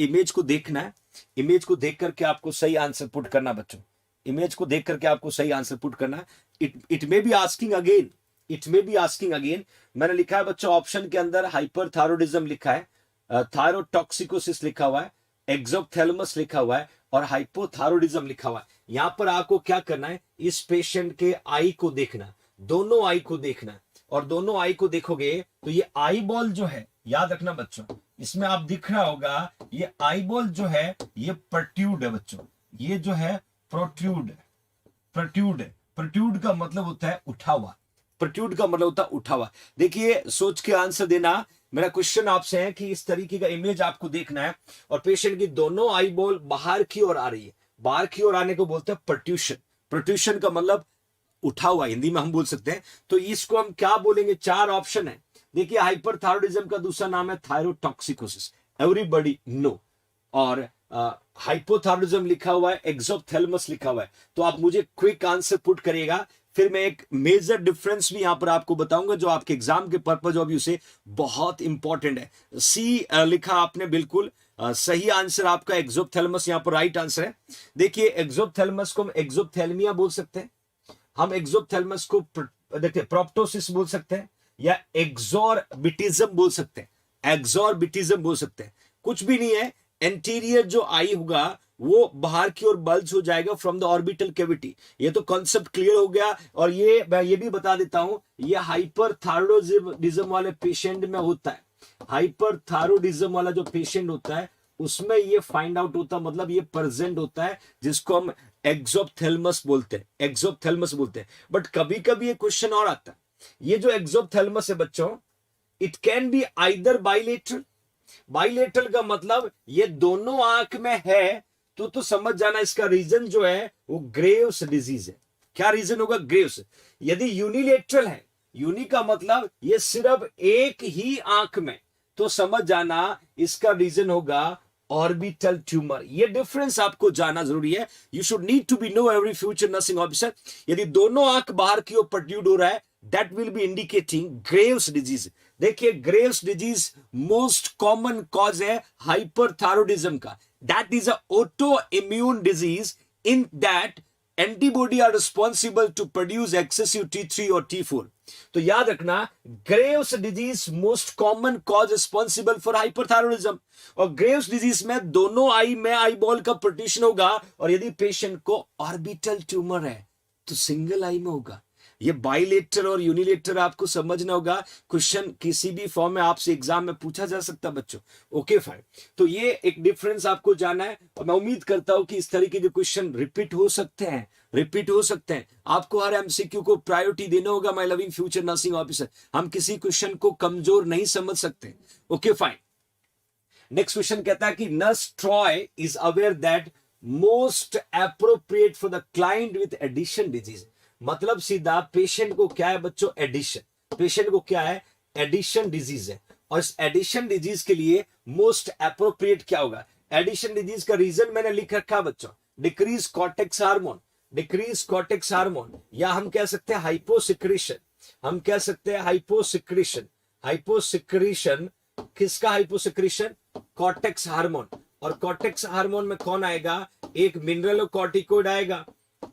इमेज को देखना है, इमेज को देख करके आपको सही आंसर पुट करना बच्चों, इमेज को देख करके आपको सही आंसर पुट करना है। It may be asking again, मैंने लिखा है बच्चों ऑप्शन के अंदर हाइपरथायरॉयडिज्म लिखा है, थायरोटॉक्सिकोसिस लिखा हुआ है, एक्सोप्थैलेमस लिखा हुआ है और हाइपोथायरॉयडिज्म लिखा हुआ है। यहां पर आपको क्या करना है, इस पेशेंट के आई को देखना, दोनों आई को देखना, और दोनों आई को देखोगे तो ये आई बॉल जो है, याद रखना बच्चों, इसमें आप दिख रहा होगा ये आई बॉल जो है ये प्रोट्रूड है बच्चों, ये जो है प्रोट्रूड का मतलब होता है उठा हुआ, देखिए सोच के आंसर देना। मेरा क्वेश्चन आपसे है कि इस तरीके का इमेज आपको देखना है, और पेशेंट की दोनों आई बॉल बाहर की ओर आ रही है, बाहर की ओर आने को बोलते हैं प्रोट्रूशन का मतलब उठा हुआ, हिंदी में हम बोल सकते हैं। तो इसको हम क्या बोलेंगे, 4 ऑप्शन है। देखिए हाइपरथायरॉयडिज्म का दूसरा नाम है थायरोटॉक्सिकोसिस, एवरीबॉडी नो, और हाइपोथायरॉयडिज्म लिखा हुआ है, एक्सोप्थैलेमस लिखा हुआ है। तो आप मुझे क्विक आंसर पुट करिएगा, फिर मैं एक मेजर डिफरेंस भी यहां पर आपको बताऊंगा जो आपके एग्जाम के पर्पज ऑफ व्यू से बहुत इंपॉर्टेंट है। सी लिखा आपने, बिल्कुल सही आंसर आपका एक्सोप्थैलेमस यहां पर राइट आंसर है। देखिए एक्सोप्थैलेमस को हम एक्सोप्थैल्मिया बोल सकते हैं, हम एक्सोप्थैलेमस को देखिए प्रोप्टोसिस बोल सकते हैं, या एक्सोर्बिटिज्म बोल सकते हैं, कुछ भी नहीं है। एंटीरियर जो आई होगा वो बाहर की ओर बल्ज हो जाएगा फ्रॉम द ऑर्बिटल कैविटी, ये तो कॉन्सेप्ट क्लियर हो गया। और ये मैं ये भी बता देता हूं, ये हाइपरथायरॉयडिज्म वाले पेशेंट में होता है, हाइपरथायरॉयडिज्म वाला जो पेशेंट होता है उसमें ये फाइंड आउट होता है, मतलब ये प्रेजेंट होता है, जिसको हम एक्सोप्थैलेमस बोलते हैं। बट कभी कभी ये क्वेश्चन और आता है, ये जो एक्सोप्थैलेमस है बच्चों, it can be either bilateral का मतलब ये दोनों आंख में है, तो समझ जाना इसका रीजन जो है वो ग्रेव्स डिजीज है। क्या रीजन होगा, ग्रेव्स। यदि यूनिलेटरल है, यूनि का मतलब ये सिर्फ एक ही आंख में, तो समझ जाना इसका रीजन होगा ऑर्बिटल ट्यूमर। ये डिफरेंस आपको जानना जरूरी है, you should need to be know every future nursing officer. यदि दोनों आंख बाहर की ओर प्रोट्रूड हो रहा है, that will be indicating Graves disease. देखिए Graves disease most common cause है हाइपरथायरॉयडिज्म का, that is a autoimmune disease in that antibody are responsible to produce excessive T3 और T4। तो याद रखना, Graves disease most common cause responsible for hyperthyroidism, और Graves disease में दोनों आई में आई बॉल का प्रोट्रूशन होगा, और यदि पेशेंट को ऑर्बिटल ट्यूमर है तो सिंगल आई में होगा। ये बाइलेटरल और यूनिलेटरल आपको समझना होगा, क्वेश्चन किसी भी फॉर्म में आपसे एग्जाम में पूछा जा सकता है बच्चों। ओके फाइन, तो ये एक डिफरेंस आपको जानना है, और मैं उम्मीद करता हूं कि इस तरीके के क्वेश्चन रिपीट हो सकते हैं। आपको हर एमसीक्यू को प्रायोरिटी देना होगा my loving future nursing officer, हम किसी क्वेश्चन को कमजोर नहीं समझ सकते। ओके फाइन, नेक्स्ट क्वेश्चन कहता है कि nurse Troy is aware that most appropriate for the client with Addison disease. मतलब सीधा पेशेंट को क्या है बच्चों, एडिशन डिजीज है, और इस एडिशन डिजीज के लिए मोस्ट एप्रोप्रिएट क्या होगा। एडिशन डिजीज का रीजन मैंने लिख रखा बच्चों, डिक्रीज कॉर्टेक्स हार्मोन, या हम कह सकते हैं हाइपोसिक्रेशन, किसका हाइपोसिक्रीशन? Cortex hormone. और कॉर्टेक्स हार्मोन में कौन आएगा? एक मिनरलोकॉर्टिकोइड आएगा,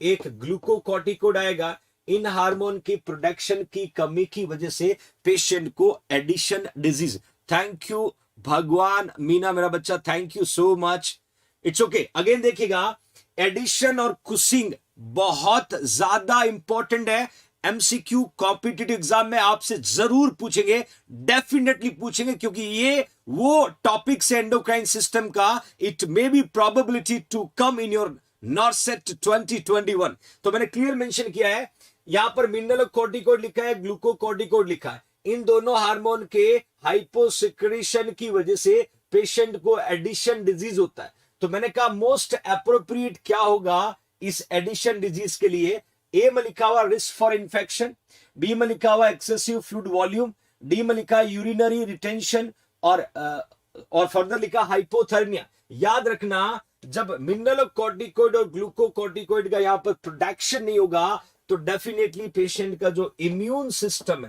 एक ग्लूकोकॉर्टिकोइड आएगा। इन हार्मोन की प्रोडक्शन की कमी की वजह से पेशेंट को एडिशन डिजीज। थैंक यू भगवान मीना मेरा बच्चा, thank you so much. It's okay. Again देखिएगा, एडिशन और कुसिंग बहुत ज्यादा इंपॉर्टेंट है। एमसीक्यू कॉम्पिटिटिव एग्जाम में आपसे जरूर पूछेंगे, डेफिनेटली पूछेंगे, क्योंकि ये वो टॉपिक है एंडोक्राइन सिस्टम का। It may be probability to come in your NORCET 2021। तो मैंने क्लियर मेंशन किया है, यहां पर मिनरलोकॉर्टिकोइड लिखा है, ग्लूकोकॉर्टिकोइड लिखा है। इन दोनों हार्मोन के हाइपोसिक्रीशन की वजह से पेशेंट को एडिशन डिजीज होता है। तो मैंने कहा मोस्ट एप्रोप्रिएट क्या होगा इस एडिशन डिजीज के लिए? ए में लिखा हुआ रिस्क फॉर इंफेक्शन, बी में लिखा हुआ एक्सेसिव फ्लूइड वॉल्यूम, डी में लिखा यूरिनरी रिटेंशन, और फर्दर लिखा हाइपोथर्मिया। याद रखना, जब मिनरलोकॉर्टिकोइड और ग्लूकोकॉर्टिकोइड का यहां पर प्रोडक्शन नहीं होगा तो डेफिनेटली पेशेंट का जो इम्यून सिस्टम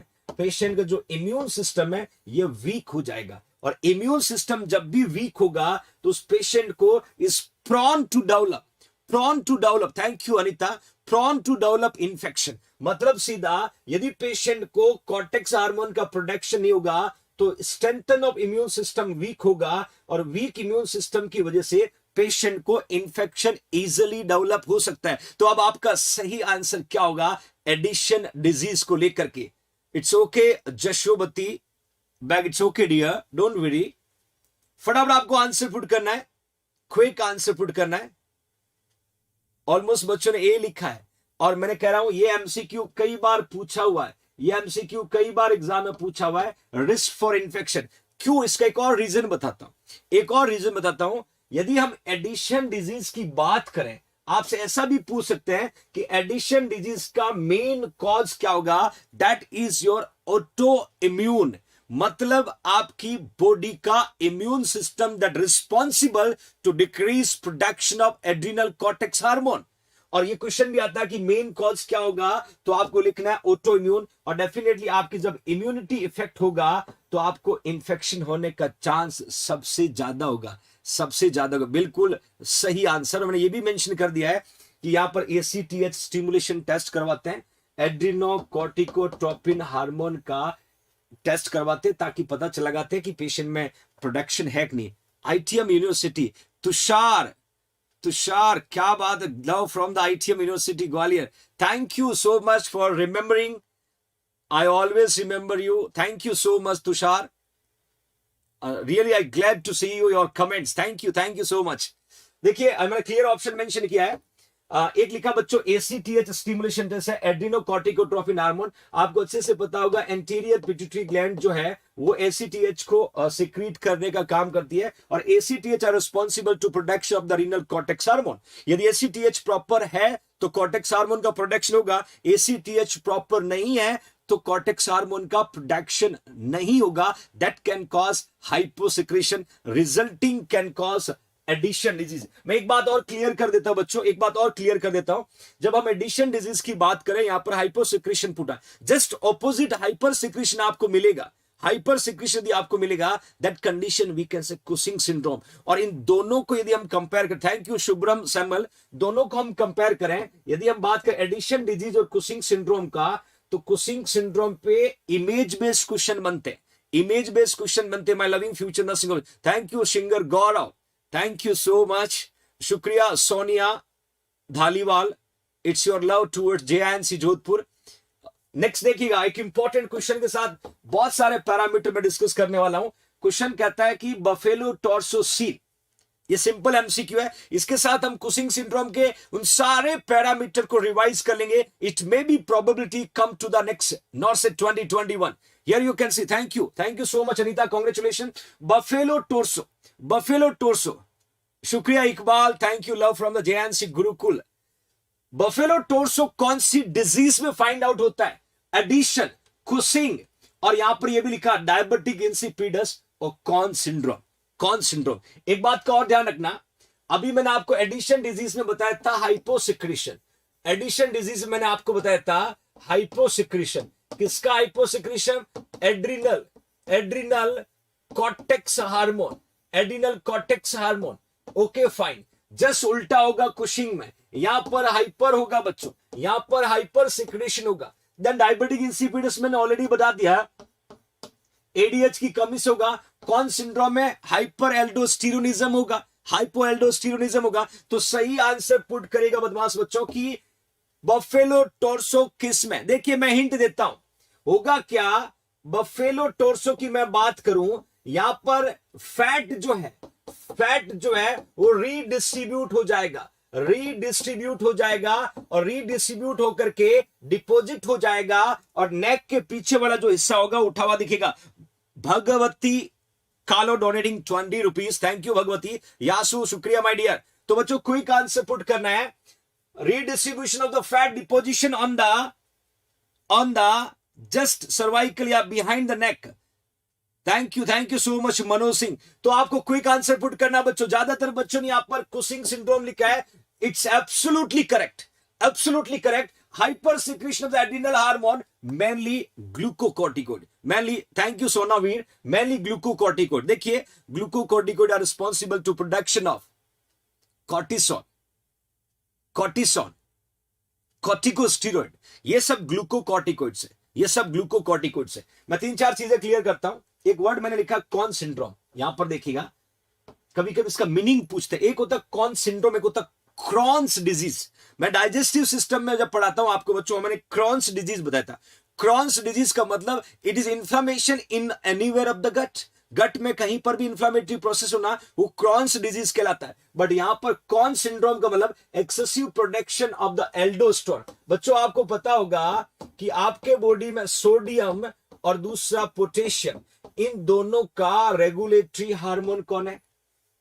है, ये वीक हो जाएगा। और इम्यून सिस्टम जब भी वीक होगा तो उस पेशेंट को is prone to develop, thank you Anita, prone to develop infection। मतलब सीधा, यदि पेशेंट को कॉर्टेक्स हार्मोन का प्रोडक्शन नहीं होगा तो strengthen of immune system weak होगा, और वीक इम्यून सिस्टम की वजह से पेशेंट को इंफेक्शन इजीली डेवलप हो सकता है। तो अब आपका सही आंसर क्या होगा एडिशन डिजीज को लेकर के? It's okay Jashobati Bag, it's okay dear, don't worry. फटाफट आपको आंसर पुट करना है, क्विक आंसर पुट करना है। ऑलमोस्ट बच्चों ने ए लिखा है, और मैंने कह रहा हूं ये एमसीक्यू कई बार पूछा हुआ है, ये एमसीक्यू कई बार एग्जाम में पूछा हुआ है, रिस्क फॉर इंफेक्शन। क्यों? इसका एक और रीजन बताता हूं। यदि हम एडिशन डिजीज की बात करें, आपसे ऐसा भी पूछ सकते हैं कि एडिशन डिजीज का मेन कॉज क्या होगा? That is your autoimmune, मतलब आपकी बॉडी का immune system that responsible to decrease production of adrenal cortex hormone. और ये क्वेश्चन भी आता है कि मेन कॉज क्या होगा, तो आपको लिखना है ऑटो इम्यून। और डेफिनेटली आपकी जब इम्यूनिटी इफेक्ट होगा तो आपको इंफेक्शन होने का चांस सबसे ज्यादा होगा। बिल्कुल सही आंसर। मैंने ये भी मेंशन कर दिया है कि यहां पर एसीटीएच स्टिमुलेशन टेस्ट करवाते हैं, एड्रिनोकॉर्टिकोट्रोपिन हार्मोन का टेस्ट करवाते हैं, ताकि पता लगाते हैं कि पेशेंट में प्रोडक्शन है कि नहीं। आईटीएम यूनिवर्सिटी, तुषार क्या बात है, love from the ITM university Gwalior, thank you so much for remembering, I always remember you, thank you so much Tushar, really I glad to see you, your comments, thank you so much. देखिए मैंने clear option mention किया है। एक लिखा बच्चों ACTH stimulation test है, एड्रिनोकॉर्टिकोट्रोपिन hormone. आपको अच्छे से पता होगा एंटीरियर पिट्यूटरी ग्लैंड जो है वो एसीटीएच को सिक्रीट करने का काम करती है, और ACTH are responsible to production of the renal cortex hormone. यदि एसीटीएच प्रॉपर है तो कॉर्टेक्स हार्मोन का प्रोडक्शन होगा, एसीटीएच प्रॉपर नहीं है तो कॉर्टेक्स हार्मोन का प्रोडक्शन नहीं होगा। That can cause hyposecretion, resulting can cause Addison disease. मैं एक बात और क्लियर कर देता हूं बच्चों, जब हम एडिशन डिजीज की बात करें, यहां पर हाइपोसिक्रीशन पुटा, जस्ट ऑपोजिट हाइपर सिक्रीशन आपको मिलेगा। That condition we can say Cushing syndrome. और इन दोनों को यदि हम कंपेयर करें, थैंक यू शुभ्रम सैमल, दोनों को हम कंपेयर करें, यदि हम बात करें एडिशन डिजीज और कुसिंग सिंड्रोम का, तो कुसिंग सिंड्रोम पे इमेज बेस्ड क्वेश्चन बनते, my loving future nursing, thank you singer Gaurav, thank you so much, शुक्रिया Sonia Dhaliwal, it's your love towards JNC Jodhpur. Next देखिएगा, एक इंपॉर्टेंट क्वेश्चन के साथ बहुत सारे पैरामीटर में डिस्कस करने वाला हूं। क्वेश्चन कहता है कि बफेलो टॉर्सोसील, ये सिंपल एमसीक्यू है, इसके साथ हम कुसिंग सिंड्रोम के उन सारे पैरामीटर को रिवाइज कर लेंगे। It may be probability come to the next NORCET 2021। Here you can see, thank you so much Anita, congratulation. Buffalo torso, शुक्रिया Iqbal, thank you, love from the JNC Gurukul. Buffalo torso कौन सी disease में find out होता है? Addition, Cushing, और यहां पर यह भी लिखा डायबिटिक इंसिपिडस और कॉन सिंड्रोम। एक बात का और ध्यान रखना, अभी मैंने आपको एडिशन डिजीज में बताया था हाइपोसिक्रीशन, किसका hyposecretion? Adrenal cortex hormone, adrenal cortex hormone. Okay fine, just उल्टा होगा कुशिंग में, यहां पर हाइपर होगा बच्चों, यहां पर हाइपर सिक्रेशन होगा। देन डायबिटिक इंसिपिडस मैंने ऑलरेडी बता दिया, एडीएच की कमी से होगा। कौन सिंड्रोम में हाइपर एल्डोस्टेरोनिज्म होगा, हाइपो एल्डोस्टेरोनिज्म होगा। तो सही आंसर पुट करेगा बदमाश बच्चों की बफेलो टोर्सो किस में। देखिए मैं हिंट देता हूं, होगा क्या, बफेलो टोर्सो की मैं बात करूं, यहां पर फैट जो है वो रीडिस्ट्रीब्यूट हो जाएगा, रीडिस्ट्रीब्यूट हो जाएगा और रीडिस्ट्रीब्यूट होकर के डिपॉजिट हो जाएगा और नेक के पीछे वाला जो हिस्सा होगा उठा हुआ दिखेगा। Bhagwati Kalo donating 20 rupees, thank you Bhagwati. Yasu शुक्रिया माय डियर। तो बच्चों क्विक आंसर पुट करना है, redistribution of the fat deposition on the just cervical या behind the neck। Thank you so much Manoj Singh. तो आपको क्विक आंसर पुट करना बच्चों, ज्यादातर बच्चों ने यहां पर कुशिंग सिंड्रोम लिखा है, it's absolutely correct, absolutely correct. Hyper secretion of the adrenal hormone, mainly glucocorticoid, mainly, thank you Sona Veer, mainly glucocorticoid. देखिए glucocorticoid are responsible to production of cortisol, cortisone, corticosteroid, ये सब ग्लूकोकॉर्टिकोइड्स है, ये सब ग्लूकोकॉर्टिकोइड्स है। मैं 3-4 चीजें क्लियर करता हूं। एक वर्ड मैंने लिखा कॉन सिंड्रोम, यहां पर देखिएगा, कभी कभी इसका मीनिंग पूछते हैं। एक होता कॉन सिंड्रोम, एक होता क्रॉन्स डिजीज। मैं डाइजेस्टिव सिस्टम में जब पढ़ाता हूं आपको बच्चों, मैंने क्रॉन्स डिजीज बताया था। क्रॉन्स डिजीज का मतलब it is inflammation in anywhere of the gut, gut में कहीं पर भी इंफ्लेमेटरी प्रोसेस होना, वो क्रॉन्स डिजीज कहलाता है। बट यहां पर कॉन सिंड्रोम का मतलब excessive production of the aldosterone. बच्चों आपको पता होगा कि आपके बॉडी में सोडियम और दूसरा पोटेशियम, इन दोनों का रेगुलेटरी हार्मोन कौन है,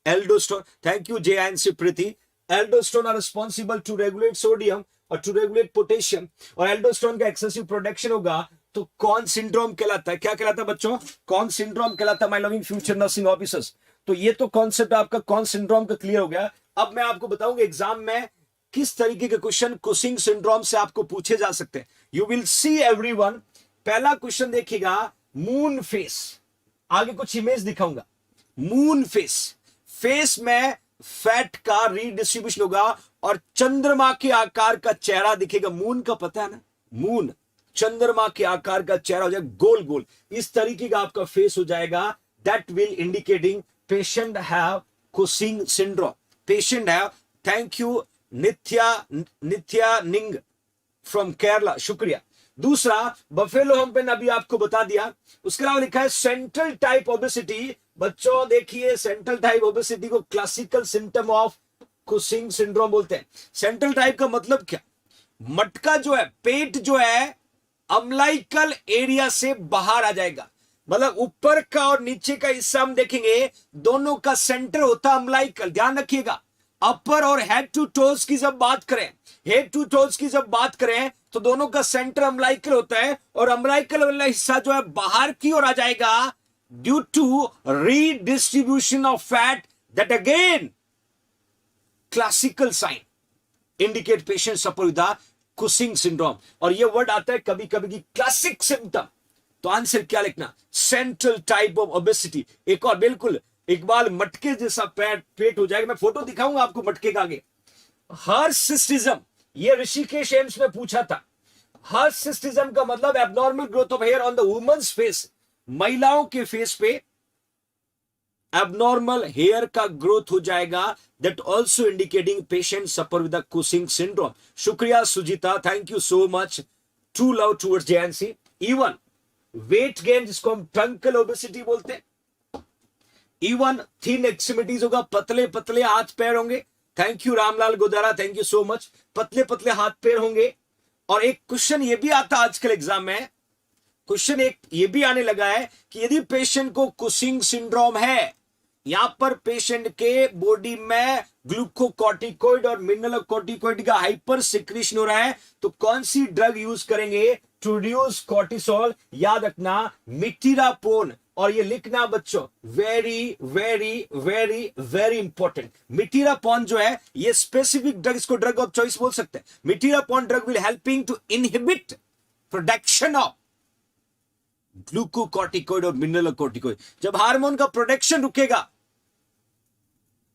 aldosterone. Thank you JNC Preeti. Aldosterone are responsible to regulate sodium और टू रेगुलेट पोटेशियम, और एल्डोस्टेरोन का एक्सेसिव प्रोडक्शन होगा तो कौन सिंड्रोम कहलाता है। क्या कहलाता है बच्चों, कौन सिंड्रोम कहलाता है, my loving future nursing officers. तो ये तो कॉन्सेप्ट आपका कौन सिंड्रोम का क्लियर हो गया। अब मैं आपको बताऊंगा एग्जाम में किस तरीके के क्वेश्चन कुशिंग सिंड्रोम से आपको पूछे जा सकते हैं। You will see everyone. पहला क्वेश्चन देखिएगा, मून फेस, आगे कुछ इमेज दिखाऊंगा। मून फेस, फेस में फैट का रीडिस्ट्रीब्यूशन होगा और चंद्रमा के आकार का चेहरा दिखेगा। मून का पता है ना, मून चंद्रमा के आकार का चेहरा हो जाएगा, गोल गोल इस तरीके का आपका फेस हो जाएगा। That will indicating patient have Cushing syndrome, patient have. Thank you Nitya Ning from Kerala, शुक्रिया। दूसरा बफेलो हम्पेन अभी आपको बता दिया। उसके अलावा लिखा है सेंट्रल टाइप ओबेसिटी। बच्चों देखिए, सेंट्रल टाइप ओबेसिटी को classical symptom of Cushing syndrome बोलते हैं। सेंट्रल टाइप का मतलब क्या, मटका जो है, पेट जो है अम्लाइकल एरिया से बाहर आ जाएगा। मतलब ऊपर का और नीचे का हिस्सा हम देखेंगे, दोनों का सेंटर होता है अम्लाइकल, ध्यान रखिएगा। अपर और हेड टू टोज की जब बात करें, हेड टू टोज की जब बात करें तो दोनों का सेंटर अम्लाइकल होता है और अम्लाइकल वाला हिस्सा जो है बाहर की ओर आ जाएगा due to redistribution of fat. That again classical sign indicate patient suffer with Cushing syndrome. और ये वर्ड आता है कभी कभी की क्लासिक सिम्टम। तो आंसर क्या लिखना, सेंट्रल टाइप ऑफ ओबेसिटी। एक और बिल्कुल इकबाल मटके जैसा पेट हो जाएगा। मैं फोटो दिखाऊंगा आपको मटके का आगे। हर्सिस्टिज्म, ये ऋषिकेश एम्स में पूछा था। हर्सिस्टिज्म का मतलब abnormal growth of hair on the women's face, महिलाओं के फेस पे एबनॉर्मल हेयर का ग्रोथ हो जाएगा। That also indicating patient suffer with Cushing syndrome. शुक्रिया Sujeeta, thank you so much. True love towards JNC. Even weight gain, जिसको हम truncal obesity बोलते हैं। इवन थिन एक्सट्रीमिटीज होगा, पतले पतले हाथ पैर होंगे। Thank you Ramlal Godara, thank you so much. पतले पतले हाथ पैर होंगे। और एक क्वेश्चन ये भी आता आजकल एग्जाम में, क्वेश्चन एक ये भी आने लगा है कि यदि पेशेंट को कुशिंग सिंड्रोम है, यहां पर पेशेंट के बॉडी में ग्लूकोकॉर्टिकोइड और मिनरल कॉर्टिकोइड का हाइपर सिक्रीशन हो रहा है, तो कौन सी ड्रग यूज करेंगे टू रिड्यूस कॉर्टिसोल। याद रखना मिटिरापोन, और ये लिखना बच्चों, very very very very important. Metyrapone जो है ये स्पेसिफिक ड्रग, इसको ड्रग ऑफ चॉइस बोल सकते हैं। Metyrapone drug will helping to inhibit production of glucocorticoid और मिनरल कॉर्टिकोइड। जब हार्मोन का प्रोडक्शन रुकेगा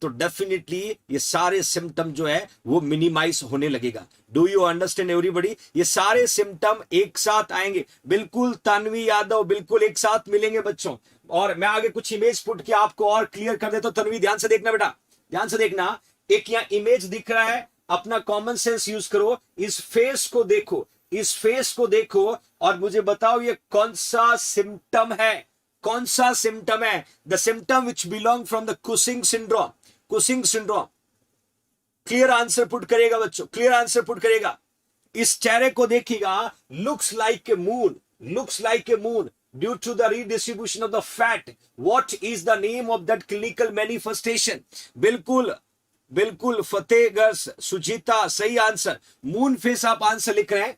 तो डेफिनेटली ये सारे सिम्टम जो है वो मिनिमाइज होने लगेगा। Do you understand everybody? ये सारे सिम्टम एक साथ आएंगे। बिल्कुल तन्वी यादव, बिल्कुल एक साथ मिलेंगे बच्चों। और मैं आगे कुछ इमेज पुट किया आपको और क्लियर कर देता हूं। तन्वी ध्यान से देखना बेटा, ध्यान से देखना। एक यहाँ इमेज दिख रहा है, अपना कॉमन सेंस यूज करो, इस फेस को देखो, इस फेस को देखो और मुझे बताओ ये कौन सा सिम्टम है, कौन सा सिम्टम है? The symptom which belong from the Cushing syndrome. Cushing syndrome. Clear answer put करेगा बच्चों, क्लियर आंसर पुट करेगा। इस चेहरे को देखिएगा, looks like a moon, looks like a moon due to the redistribution of the fat. What is the name of that clinical manifestation? बिल्कुल बिल्कुल फतेहगढ़ सुजीता, सही आंसर। मून फेस आप आंसर लिख रहे हैं,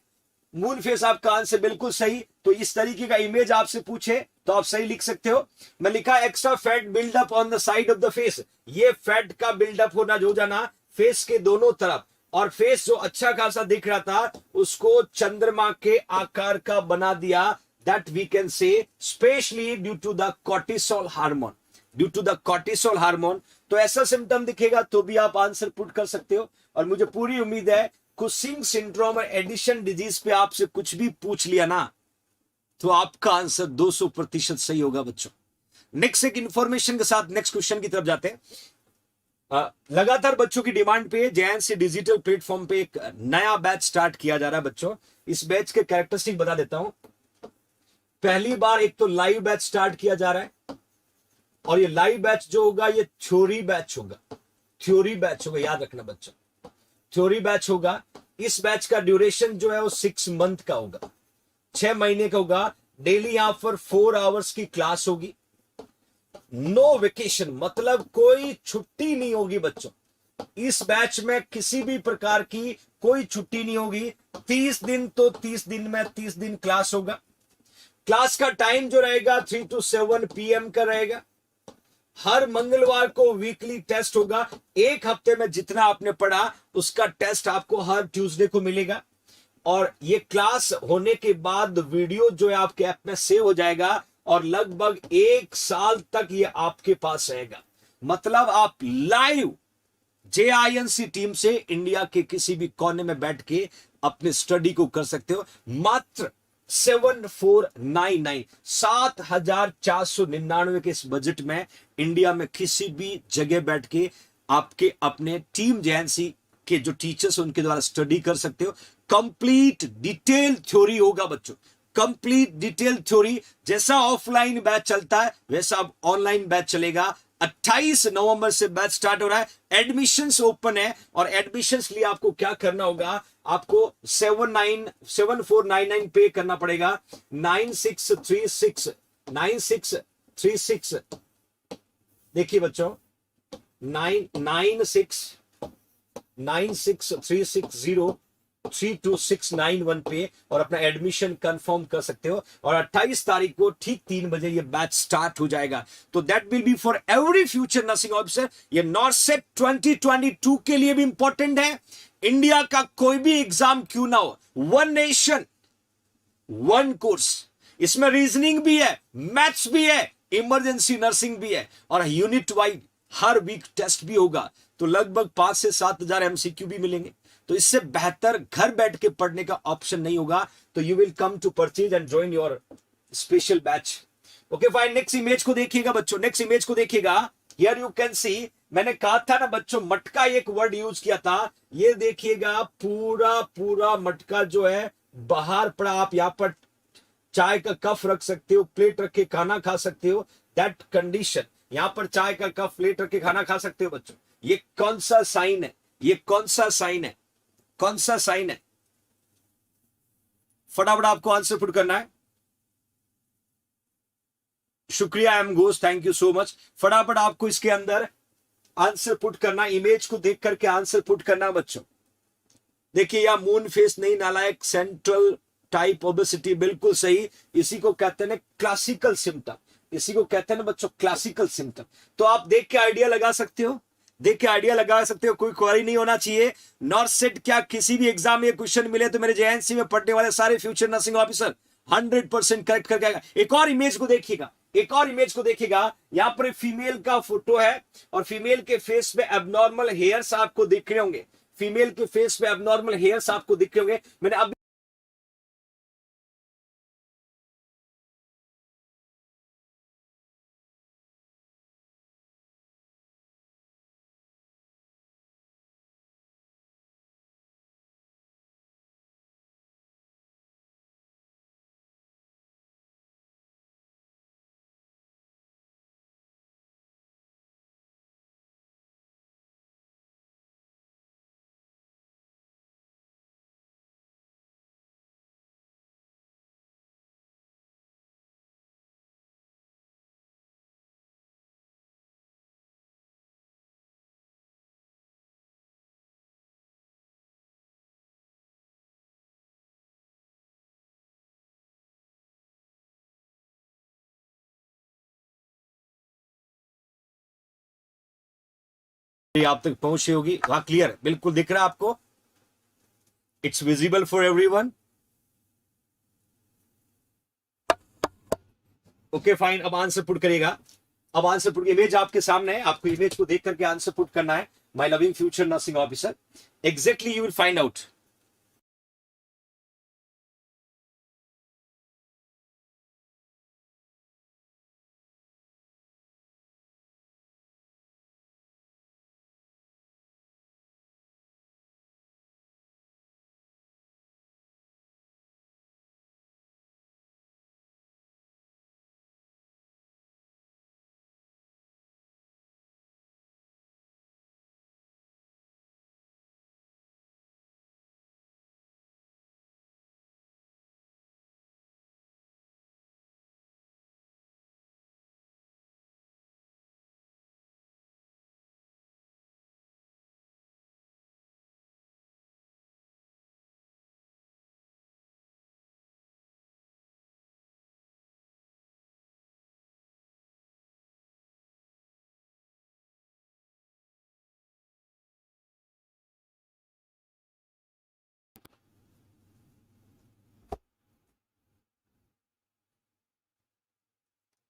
मून फेस आपका आंसर बिल्कुल सही। तो इस तरीके का इमेज आपसे पूछे तो आप सही लिख सकते हो। मैं लिखा extra fat buildup on the side of the face. ये फैट का बिल्डअप होना जो जाना फेस के दोनों तरफ, और फेस जो अच्छा खासा दिख रहा था उसको चंद्रमा के आकार का बना दिया। That we can say specially due to the cortisol hormone, due to the cortisol hormone. तो ऐसा सिम्टम दिखेगा तो भी आप आंसर पुट कर सकते हो। और मुझे पूरी उम्मीद है कुशिंग सिंड्रोम और एडिशन डिजीज पे आपसे कुछ भी पूछ लिया ना तो आपका आंसर 200% सही होगा बच्चों। नेक्स्ट एक इंफॉर्मेशन के साथ नेक्स्ट क्वेश्चन की तरफ जाते हैं। लगातार बच्चों की डिमांड पे जेएनसी डिजिटल प्लेटफॉर्म पे एक नया बैच स्टार्ट किया जा रहा है बच्चों। इस बैच के कैरेक्टरिस्टिक बता देता हूं। पहली बार एक तो लाइव बैच स्टार्ट किया जा रहा है, और ये लाइव बैच जो होगा ये थ्योरी बैच होगा, थ्योरी बैच होगा, याद रखना बच्चों, थ्योरी बैच होगा। इस बैच का ड्यूरेशन जो है वो 6 मंथ का होगा, 6 महीने का होगा। डेली यहां पर 4 आवर्स की क्लास होगी। नो वेकेशन, मतलब कोई छुट्टी नहीं होगी बच्चों। इस बैच में किसी भी प्रकार की कोई छुट्टी नहीं होगी। 30 दिन तो 30 दिन में 30 दिन क्लास होगा। क्लास का टाइम जो रहेगा 3 to 7 PM का रहेगा। हर मंगलवार को वीकली टेस्ट होगा। एक हफ्ते में जितना आपने पढ़ा उसका टेस्ट आपको हर ट्यूसडे को मिलेगा। और ये क्लास होने के बाद वीडियो जो है आपके ऐप में सेव हो जाएगा और लगभग 1 साल तक ये आपके पास रहेगा। मतलब आप लाइव JINC टीम से इंडिया के किसी भी कोने में बैठ के अपने स्टडी को कर सकते हो। मात्र 7499 7499 के इस बजट में इंडिया में किसी भी जगह बैठ के आपके अपने टीम JNC के जो टीचर्स उनके द्वारा स्टडी कर सकते हो। कंप्लीट डिटेल थ्योरी होगा बच्चों, कंप्लीट डिटेल थ्योरी। जैसा ऑफलाइन बैच चलता है वैसा अब ऑनलाइन बैच चलेगा। 28 नवंबर से बैच स्टार्ट हो रहा है। एडमिशंस ओपन है, और एडमिशंस के लिए आपको क्या करना होगा, आपको 7499 पे करना पड़ेगा। 9636 देखिए बच्चों, 963603603269 पे, और अपना एडमिशन कंफर्म कर सकते हो। और 28 तारीख को ठीक 3 बजे ये बैच स्टार्ट हो जाएगा। तो that will B for every future nursing officer. ये नॉर्सेट 2022 के लिए भी इंपॉर्टेंट है। इंडिया का कोई भी एग्जाम क्यों ना हो, 1 नेशन 1 कोर्स। इसमें रीजनिंग भी है, मैथ्स भी है, इमरजेंसी नर्सिंग भी है, और यूनिट वाइज हर वीक टेस्ट भी होगा। तो लगभग 5 से 7 हजार MCQ भी मिलेंगे। तो इससे बेहतर घर बैठ के पढ़ने का ऑप्शन नहीं होगा। तो you will come to purchase and join your special batch. Okay fine, next image को देखिएगा बच्चों, नेक्स्ट इमेज को देखिएगा। हियर यू कैन सी, मैंने कहा था ना बच्चों, मटका एक वर्ड यूज किया था। ये देखिएगा पूरा पूरा मटका जो है बाहर पड़ा। आप यहाँ पर चाय का कप रख सकते हो, प्लेट रख के खाना खा सकते हो। दैट कंडीशन, यहाँ पर चाय का कप प्लेट रख के खाना खा सकते हो बच्चों। ये कौन सा साइन है, ये कौन सा साइन है, कौन सा साइन है? फटाफट आपको आंसर पुट करना है। शुक्रिया M Ghosh, thank you so much. फटाफट आपको इसके अंदर आंसर पुट करना, इमेज को देख करके आंसर पुट करना बच्चों। देखिए यह मून फेस नहीं, नालायक, सेंट्रल टाइप ओबेसिटी, बिल्कुल सही। इसी को कहते हैं क्लासिकल सिम्टम, इसी को कहते हैं बच्चों क्लासिकल सिम्टम। तो आप देख के आइडिया लगा सकते हो, देख के आइडिया लगा सकते हो, कोई क्वेरी नहीं होना चाहिए। नॉर्थ सेट क्या किसी भी एग्जाम में क्वेश्चन मिले तो मेरे JNC में पढ़ने वाले सारे फ्यूचर नर्सिंग ऑफिसर 100% करेक्ट करके आएगा। एक और इमेज को देखिएगा, एक और इमेज को देखिएगा, यहां पर फीमेल का फोटो है और फीमेल के फेस पे एबनॉर्मल हेयर्स आपको दिख रहे होंगे, फीमेल के फेस पे एबनॉर्मल हेयर्स आपको दिख रहे होंगे। मैंने अब आप तक पहुंची होगी, वहां क्लियर बिल्कुल दिख रहा है आपको, it's visible for everyone. Okay fine, अब आंसर पुट करिएगा। अब आंसर पुट, इमेज आपके सामने है, आपको इमेज को देख करके आंसर पुट करना है। My loving future nursing officer, exactly you will find out.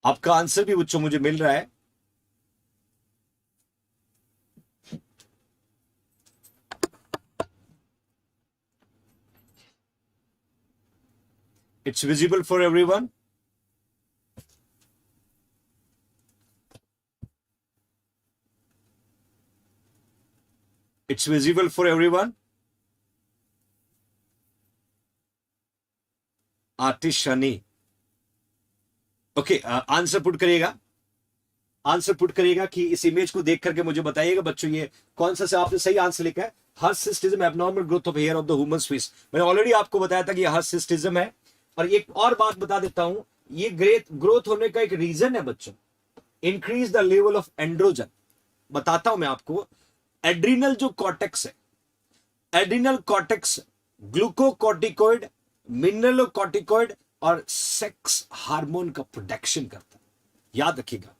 आपका आंसर भी बच्चों मुझे मिल रहा है। It's visible for everyone. It's visible for everyone. Artist Shani, okay answer put करिएगा, आंसर पुट करिएगा कि इस इमेज को देख करके मुझे बताइएगा बच्चों ये कौन सा से आपने सही आंसर लिखा है। Hirsutism abnormal growth of hair of the human face. मैंने ऑलरेडी आपको बताया था कि ये हर्सिस्टिज्म है। और एक और बात बता देता हूं, ये ग्रोथ होने का एक रीजन है बच्चों, increase the level of androgen. बताता हूं मैं आपको, एड्रिनल जो कॉर्टेक्स है, एड्रिनल कॉर्टेक्स ग्लूकोकॉर्टिकॉइड, मिनरलोकॉर्टिकॉइड और सेक्स हार्मोन का प्रोडक्शन करता है, याद रखिएगा।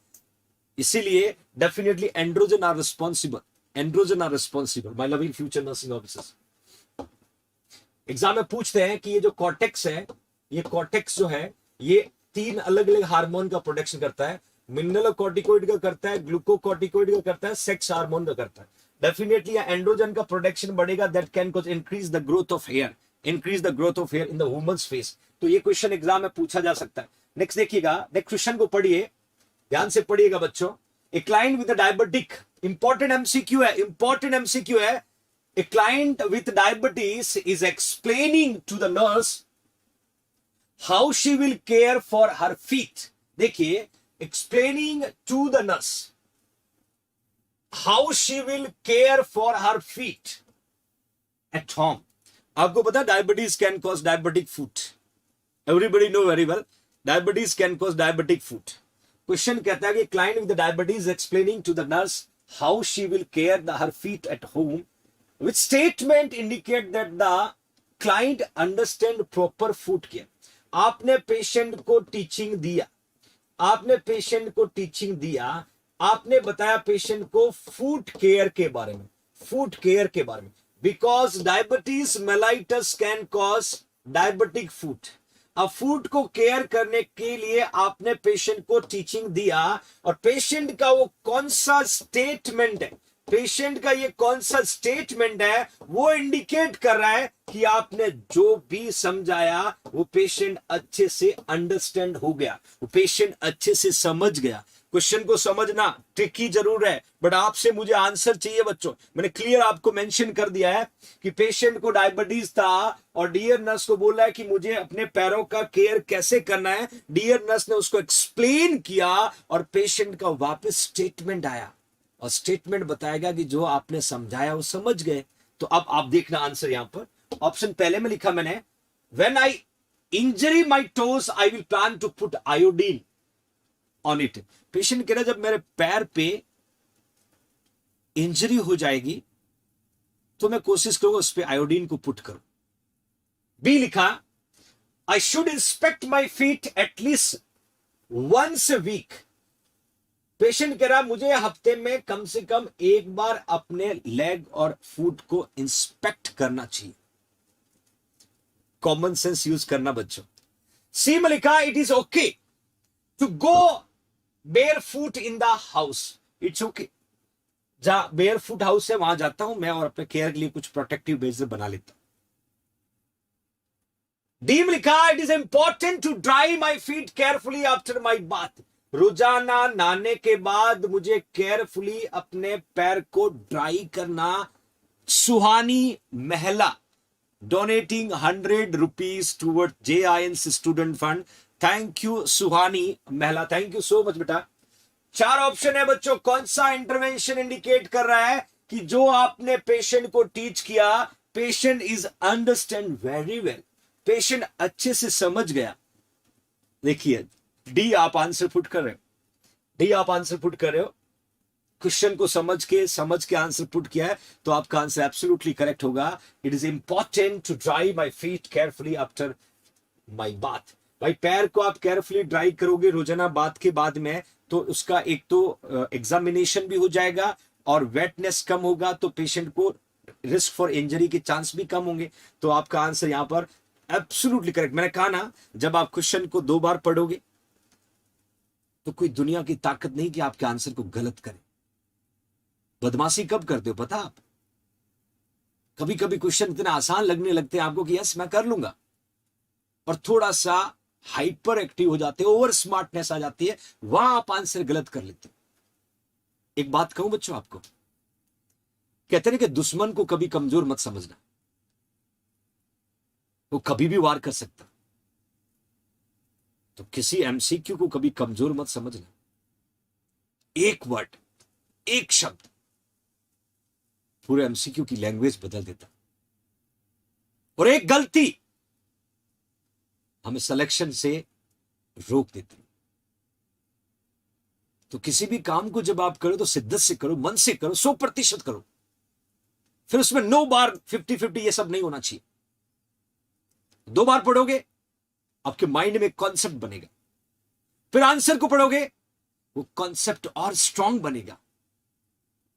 इसीलिए definitely androgen are responsible, androgen are responsible my loving future nursing officers. Exam में पूछते हैं कि ये जो कॉर्टेक्स है, ये कॉर्टेक्स जो है ये 3 अलग अलग हार्मोन का प्रोडक्शन करता है, मिनरलोकॉर्टिकॉइड का करता है, ग्लूकोकॉर्टिकॉइड का करता है, सेक्स हार्मोन का करता है। डेफिनेटली एंड्रोजन का प्रोडक्शन बढ़ेगा, that can cause increase the growth of hair, increase the growth of hair in the women's face. तो ये क्वेश्चन एग्जाम में पूछा जा सकता है। नेक्स्ट देखिएगा, नेक्स्ट क्वेश्चन को पढ़िए, ध्यान से पढ़िएगा बच्चों। A client with diabetic, important MCQ है, इंपॉर्टेंट एमसीक्यू है। A client with diabetes is explaining to the nurse how she will care for her feet. देखिए, explaining to the nurse how she will care for her feet at home. आपको पता है diabetes can cause diabetic foot, everybody know very well, diabetes can cause diabetic foot. Question कहता है कि client with diabetes explaining to the nurse how she will care her feet at home, which statement indicate that the client understand proper food care. आपने patient को teaching दिया, आपने patient को teaching दिया, आपने बताया पेशेंट को फूड केयर के बारे में, फूड केयर के बारे में, because diabetes mellitus can cause diabetic foot. अब फूड को केयर करने के लिए आपने पेशेंट को टीचिंग दिया, और पेशेंट का वो कौन सा स्टेटमेंट है, पेशेंट का ये कौन सा स्टेटमेंट है, वो इंडिकेट कर रहा है कि आपने जो भी समझाया वो पेशेंट अच्छे से अंडरस्टैंड हो गया, वो पेशेंट अच्छे से समझ गया। क्वेश्चन को समझना ट्रिकी जरूर है, बट आपसे मुझे आंसर चाहिए बच्चों। मैंने क्लियर आपको मेंशन कर दिया है कि पेशेंट को डायबिटीज था और डियर नर्स को बोला है कि मुझे अपने पैरों का केयर कैसे करना है। डियर नर्स ने उसको एक्सप्लेन किया और पेशेंट का वापस स्टेटमेंट आया, और स्टेटमेंट बताएगा कि जो आपने समझाया वो समझ गए। तो अब आप देखना आंसर यहां पर ऑप्शन पहले में लिखा मैंने, when I injury my toes I will plan to put iodine on it. Patient कह रहा जब मेरे पैर पे इंजरी हो जाएगी तो मैं कोशिश करूंगा उस पे आयोडीन को पुट करूं। बी लिखा, I should inspect my feet at least once a week. Patient कह रहा मुझे हफ्ते में कम से कम एक बार अपने लेग और फुट को इंस्पेक्ट करना चाहिए। कॉमन सेंस यूज करना बच्चों। सी में लिखा, it is okay to go barefoot in the house. It's okay, जहां बेयर फुट हाउस है वहां जाता हूं मैं और अपने केयर के लिए कुछ प्रोटेक्टिव बेल्ट बना लेता हूं। डी में लिखा, it is important to dry my feet carefully after my bath. रोजाना नहाने के बाद मुझे केयरफुली अपने पैर को ड्राई करना। Suhani Mahla donating 100 rupees toward JINC student fund. Thank you Suhani Mahla, thank you so much बेटा। 4 ऑप्शन है बच्चों, कौन सा इंटरवेंशन इंडिकेट कर रहा है कि जो आपने पेशेंट को टीच किया, patient is understand very well, patient अच्छे से समझ गया। देखिए डी आप आंसर पुट कर रहे हो, डी आप आंसर पुट कर रहे हो। क्वेश्चन को समझ के आंसर पुट किया है तो आपका आंसर एब्सोल्युटली करेक्ट होगा। It is important to dry my feet carefully after my bath. भाई पैर को आप केयरफुली ड्राई करोगे रोजाना बाथ के बाद में, तो उसका एक तो एग्जामिनेशन भी हो जाएगा और वेटनेस कम होगा, तो पेशेंट को रिस्क फॉर इंजरी के चांस भी कम होंगे। तो आपका आंसर यहां पर एब्सोल्युटली करेक्ट। मैंने कहा ना, जब आप क्वेश्चन को 2 बार पढ़ोगे तो कोई दुनिया की ताकत नहीं कि आपके आंसर को गलत करे। बदमाशी कब करते हो पता आप? कभी कभी क्वेश्चन इतने आसान लगने लगते हैं आपको कि यस मैं कर लूंगा, और थोड़ा सा हाइपर एक्टिव हो जाते हैं, ओवर स्मार्टनेस आ जाती है, वहां आप आंसर गलत कर लेते हैं। एक बात कहूं बच्चों आपको, कहते हैं कि दुश्मन को कभी कमजोर मत समझना, वो कभी भी वार कर सकता। तो किसी MCQ को कभी कमजोर मत समझना। एक वर्ड, एक शब्द पूरे MCQ की लैंग्वेज बदल देता, और एक गलती हमें सिलेक्शन से रोक देती। तो किसी भी काम को जब आप करो तो शिद्दत से करो, मन से करो, 100% करो। फिर उसमें 9 बार 50-50 ये सब नहीं होना चाहिए। 2 बार पढ़ोगे आपके माइंड में कॉन्सेप्ट बनेगा, फिर आंसर को पढ़ोगे वो कॉन्सेप्ट और स्ट्रांग बनेगा,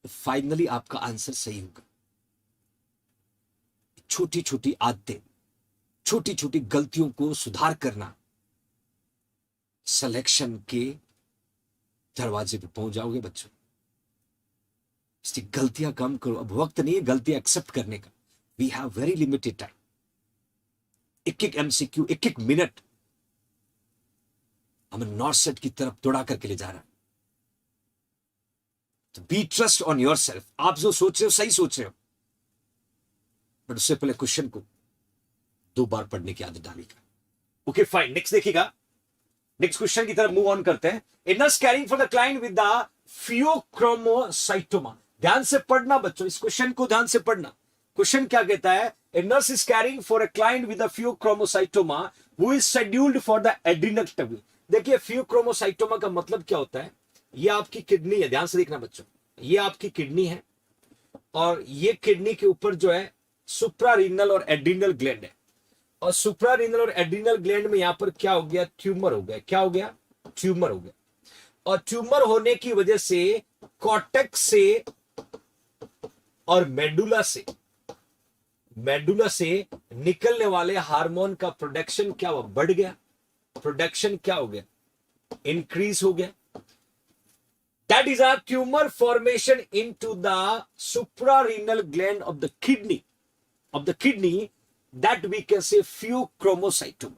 तो फाइनली आपका आंसर सही होगा। छोटी छोटी आदतें, छोटी छोटी गलतियों को सुधार करना, सिलेक्शन के दरवाजे पे पहुंच जाओगे बच्चों। इसलिए गलतियां कम करो। अब वक्त नहीं है गलतियां एक्सेप्ट करने का। We have very limited time. एक MCQ, एक मिनट हमें नॉर्थ सेट की तरफ दौड़ा करके ले जा रहा है। तो be trust on yourself. आप जो सोच रहे हो सही सोच रहे हो, बट उससे पहले क्वेश्चन को 2 बार पढ़ने की आदत डालेगा। ओके फाइन, नेक्स्ट देखिएगा, नेक्स्ट क्वेश्चन की तरफ मूव ऑन करते हैं। A nurse caring for the client with the pheochromocytoma. ध्यान से पढ़ना बच्चों, इस क्वेश्चन को ध्यान से पढ़ना। क्वेश्चन क्या कहता है? A nurse is caring for a client with the pheochromocytoma who is scheduled for the adrenalectomy. देखिए फियोक्रोमोसाइटोमा का मतलब क्या होता है? ये आपकी किडनी है, ध्यान से देखना बच्चों, ये आपकी किडनी है, और ये किडनी के ऊपर जो है सुप्रारीनल और एड्रिनल ग्लैंड है, और सुप्रारीनल और एड्रिनल ग्लैंड में यहां पर क्या हो गया? ट्यूमर हो गया। क्या हो गया? ट्यूमर हो गया। और ट्यूमर होने की वजह से कॉर्टेक्स से और मेडुला से मेडुला से निकलने वाले हार्मोन का प्रोडक्शन क्या हुआ, बढ़ गया, प्रोडक्शन क्या हो गया, इंक्रीज हो गया. That is a tumor formation into the suprarenal gland of the kidney, that we can say pheochromocytoma.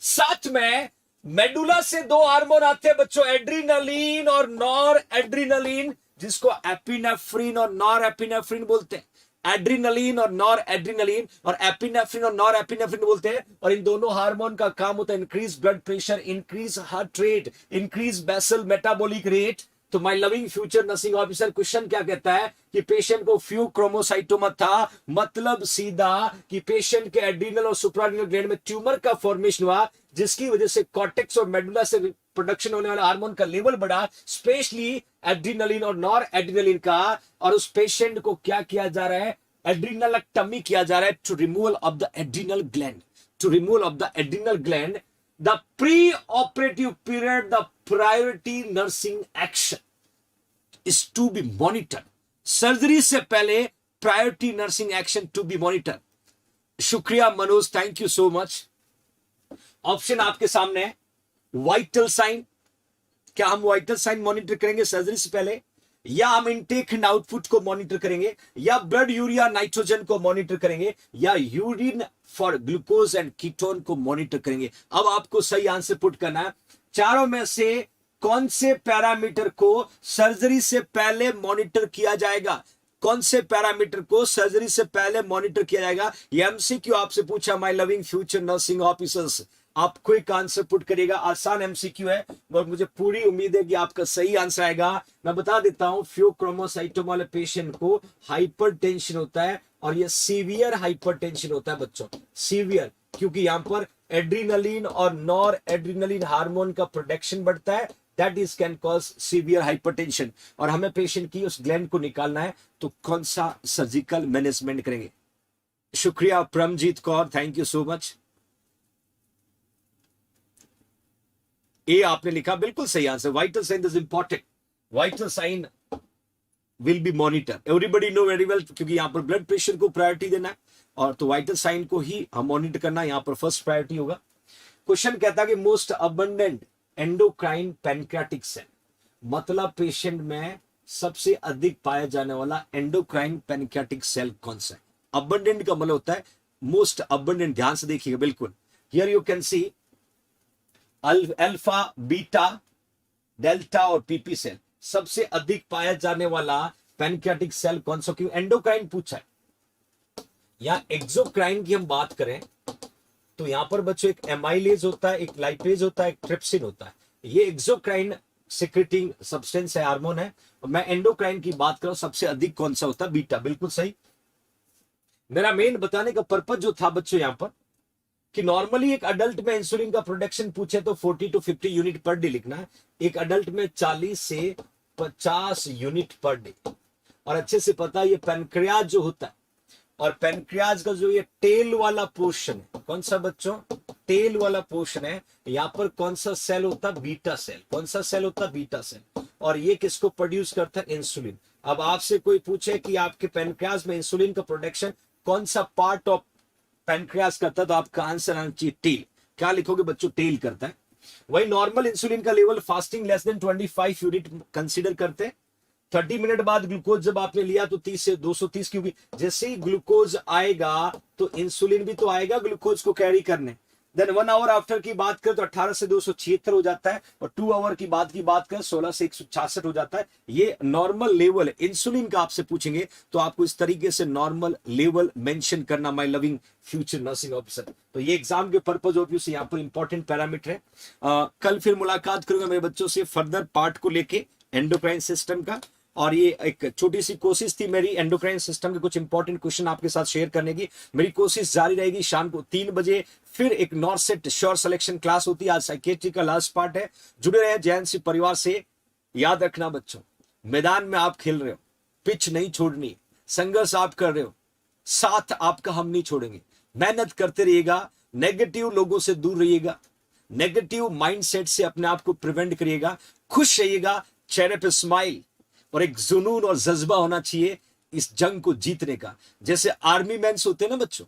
साथ में मेडुला से दो हार्मोन आते हैं बच्चों, एड्रीनलिन और नॉर एड्रीनलिन, जिसको एपिनेफ्रिन और नॉर एपिनेफ्रिन बोलते हैं. एड्रीनलिन और नॉर एड्रीनलिन और एपिनेफ्रिन और नॉर एपिनेफ्रिन बोलते हैं. और इन दोनों हार्मोन का काम होता है increase blood pressure, increase heart rate, increase basal metabolic rate. तो my loving future nursing officer, question क्या कहता है कि पेशेंट को फ्यूक्रोमोसाइटोमा था, मतलब सीधा कि पेशेंट के एड्रीनल और सुप्रारेनल ग्लैंड में ट्यूमर का फॉर्मेशन हुआ, जिसकी वजह से कॉर्टेक्स और मेडुला से प्रोडक्शन होने वाला हार्मोन का लेवल बढ़ा, स्पेशली एड्रीनलिन और नॉर एड्रीनलिन का. और उस पेशेंट को क्या किया जा रहा है, एड्रीनलेक्टमी किया जा रहा है, to removal of the adrenal gland. The pre-operative period, the priority nursing action is to be monitored. Surgery से पहले priority nursing action to be monitor. शुक्रिया Manoj, thank you so much. Option आपके सामने है. वाइटल साइन, क्या हम vital sign monitor करेंगे surgery से पहले, या हम इनटेक एंड आउटपुट को मॉनिटर करेंगे, या ब्लड यूरिया नाइट्रोजन को मॉनिटर करेंगे, या urine for glucose and ketone को मॉनिटर करेंगे. अब आपको सही आंसर पुट करना है. चारों में से कौन से पैरामीटर को सर्जरी से पहले मॉनिटर किया जाएगा, कौन से पैरामीटर को सर्जरी से पहले मॉनिटर किया जाएगा? ये एमसीक्यू आपसे पूछा my loving future nursing officers. आप क्विक आंसर पुट करिएगा, आसान एमसीक्यू है और मुझे पूरी उम्मीद है कि आपका सही आंसर आएगा. मैं बता देता हूं, फ्यूक्रोमोसाइटोमा वाले पेशेंट को हाइपरटेंशन होता है, और ये सीवियर हाइपरटेंशन होता है बच्चों, सीवियर, क्योंकि यहां पर एड्रीनलिन और नॉर एड्रीनलिन हार्मोन का प्रोडक्शन बढ़ता है. That is can cause severe hypertension. और हमें पेशेंट की उस ग्लैंड को निकालना है, तो कौन सा सर्जिकल मैनेजमेंट करेंगे? शुक्रिया Paramjit Kaur, thank you so much. A आपने लिखा, बिल्कुल सही answer. Vital sign is important, vital sign will be monitor. Everybody know very well, क्योंकि यहां पर ब्लड प्रेशर को प्रायोरिटी देना है, और तो वाइटल साइन को ही हम मॉनिटर करना, यहां पर फर्स्ट प्रायोरिटी होगा. क्वेश्चन कहता है कि most abundant endocrine pancreatic cell, मतलब पेशेंट में सबसे अधिक पाया जाने वाला एंडोक्राइन पैनक्रियाटिक सेल कौन सा है? अबंडेंट का मतलब होता है मोस्ट अबंडेंट. ध्यान से देखिएगा, बिल्कुल. Here you can see alpha, beta, delta और पीपी सेल. सबसे अधिक पाया जाने वाला पैनक्रियाटिक सेल कौन सा? क्यों एंडोक्राइन पूछा है. या एक्सोक्राइन की हम बात करें तो यहां पर बच्चों एक एमाइलेज होता है, एक लाइपेज होता है, एक ट्रिप्सिन होता है. ये एक्सोक्राइन सिक्रेटिंग सब्सटेंस है, हार्मोन है. मैं एंडोक्राइन की बात कर रहा हूं, सबसे अधिक कौन सा होता है? बीटा. बिल्कुल सही. मेरा मेन बताने का पर्पज जो था बच्चों यहां पर, कि नॉर्मली एक अडल्ट में इंसुलिन का प्रोडक्शन पूछे तो 40 to 50 यूनिट पर डे लिखना है. एक अडल्ट में 40 से 50 यूनिट पर डे. और अच्छे से पता है ये पैनक्रियाज जो होता है, और पैनक्रियाज का जो ये टेल वाला पोर्शन है, कौन सा बच्चों? टेल वाला पोर्शन है. यहां पर कौन सा सेल होता है? Beta cell. कौन सा सेल होता है? Beta cell. और ये किसको प्रोड्यूस करता है? इंसुलिन. अब आपसे कोई पूछे कि आपके पैनक्रियाज में इंसुलिन का प्रोडक्शन कौन सा पार्ट ऑफ पैनक्रियाज करता है, तो आपका आंसर आना चाहिए टेल. क्या लिखोगे बच्चों? टेल करता है. वही नॉर्मल इंसुलिन का level fasting less than 25 unit consider करते हैं. 30 मिनट बाद ग्लूकोज जब आपने लिया तो 30 से 230, क्योंकि जैसे ही ग्लूकोज आएगा तो इंसुलिन भी तो आएगा ग्लूकोज को कैरी करने. देन 1 आवर आफ्टर की बात करें तो 18 से 276 हो जाता है, और 2 आवर की बात करें 16 से 166 हो जाता है. ये नॉर्मल लेवल है. इंसुलिन का आपसे पूछेंगे तो आपको इस तरीके से नॉर्मल लेवल मेंशन करना, my loving future nursing officer. तो ये एग्जाम के पर्पज ऑफ व्यू से यहाँ पर इंपॉर्टेंट पैरामीटर है. कल फिर मुलाकात करूंगा मेरे बच्चों से फर्दर पार्ट को लेके एंडोक्राइन सिस्टम का. और ये एक छोटी सी कोशिश थी मेरी एंडोक्राइन सिस्टम के कुछ इंपॉर्टेंट क्वेश्चन आपके साथ शेयर करने की. मेरी कोशिश जारी रहेगी. शाम को 3 बजे फिर एक नॉर्सेट श्योर सिलेक्शन क्लास होती है. आज साइकेट्री का लास्ट पार्ट है. जुड़े रहे जैन परिवार से. याद रखना बच्चों, मैदान में आप खेल रहे हो, पिच नहीं छोड़नी, संघर्ष आप कर रहे हो, साथ आपका हम नहीं छोड़ेंगे. मेहनत करते रहिएगा, नेगेटिव लोगों से दूर रहिएगा, नेगेटिव माइंडसेट से अपने आप को प्रिवेंट करिएगा, खुश रहिएगा, चेहरे पे स्माइल और एक जुनून और जज्बा होना चाहिए. इस जंग को जीतने का। जैसे आर्मी मैन्स होते हैं ना बच्चों,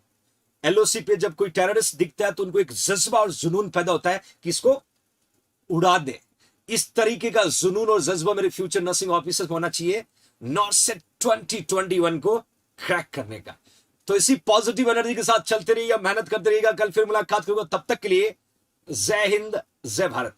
एलओसी पे जब कोई टेररिस्ट दिखता है तो उनको एक जज्बा और जुनून पैदा होता है कि इसको उड़ा दे। इस तरीके का जुनून और जज्बा मेरे फ्यूचर नर्सिंग ऑफिसर्स होना चाहिए नॉर्सेट 2021 को क्रैक करने का। तो इसी पॉजिटिव एनर्जी के साथ चलते रहिएगा, मेहनत करते रहिएगा। कल फिर मुलाकात करूंगा, तब तक के लिए जय हिंद, जय भारत।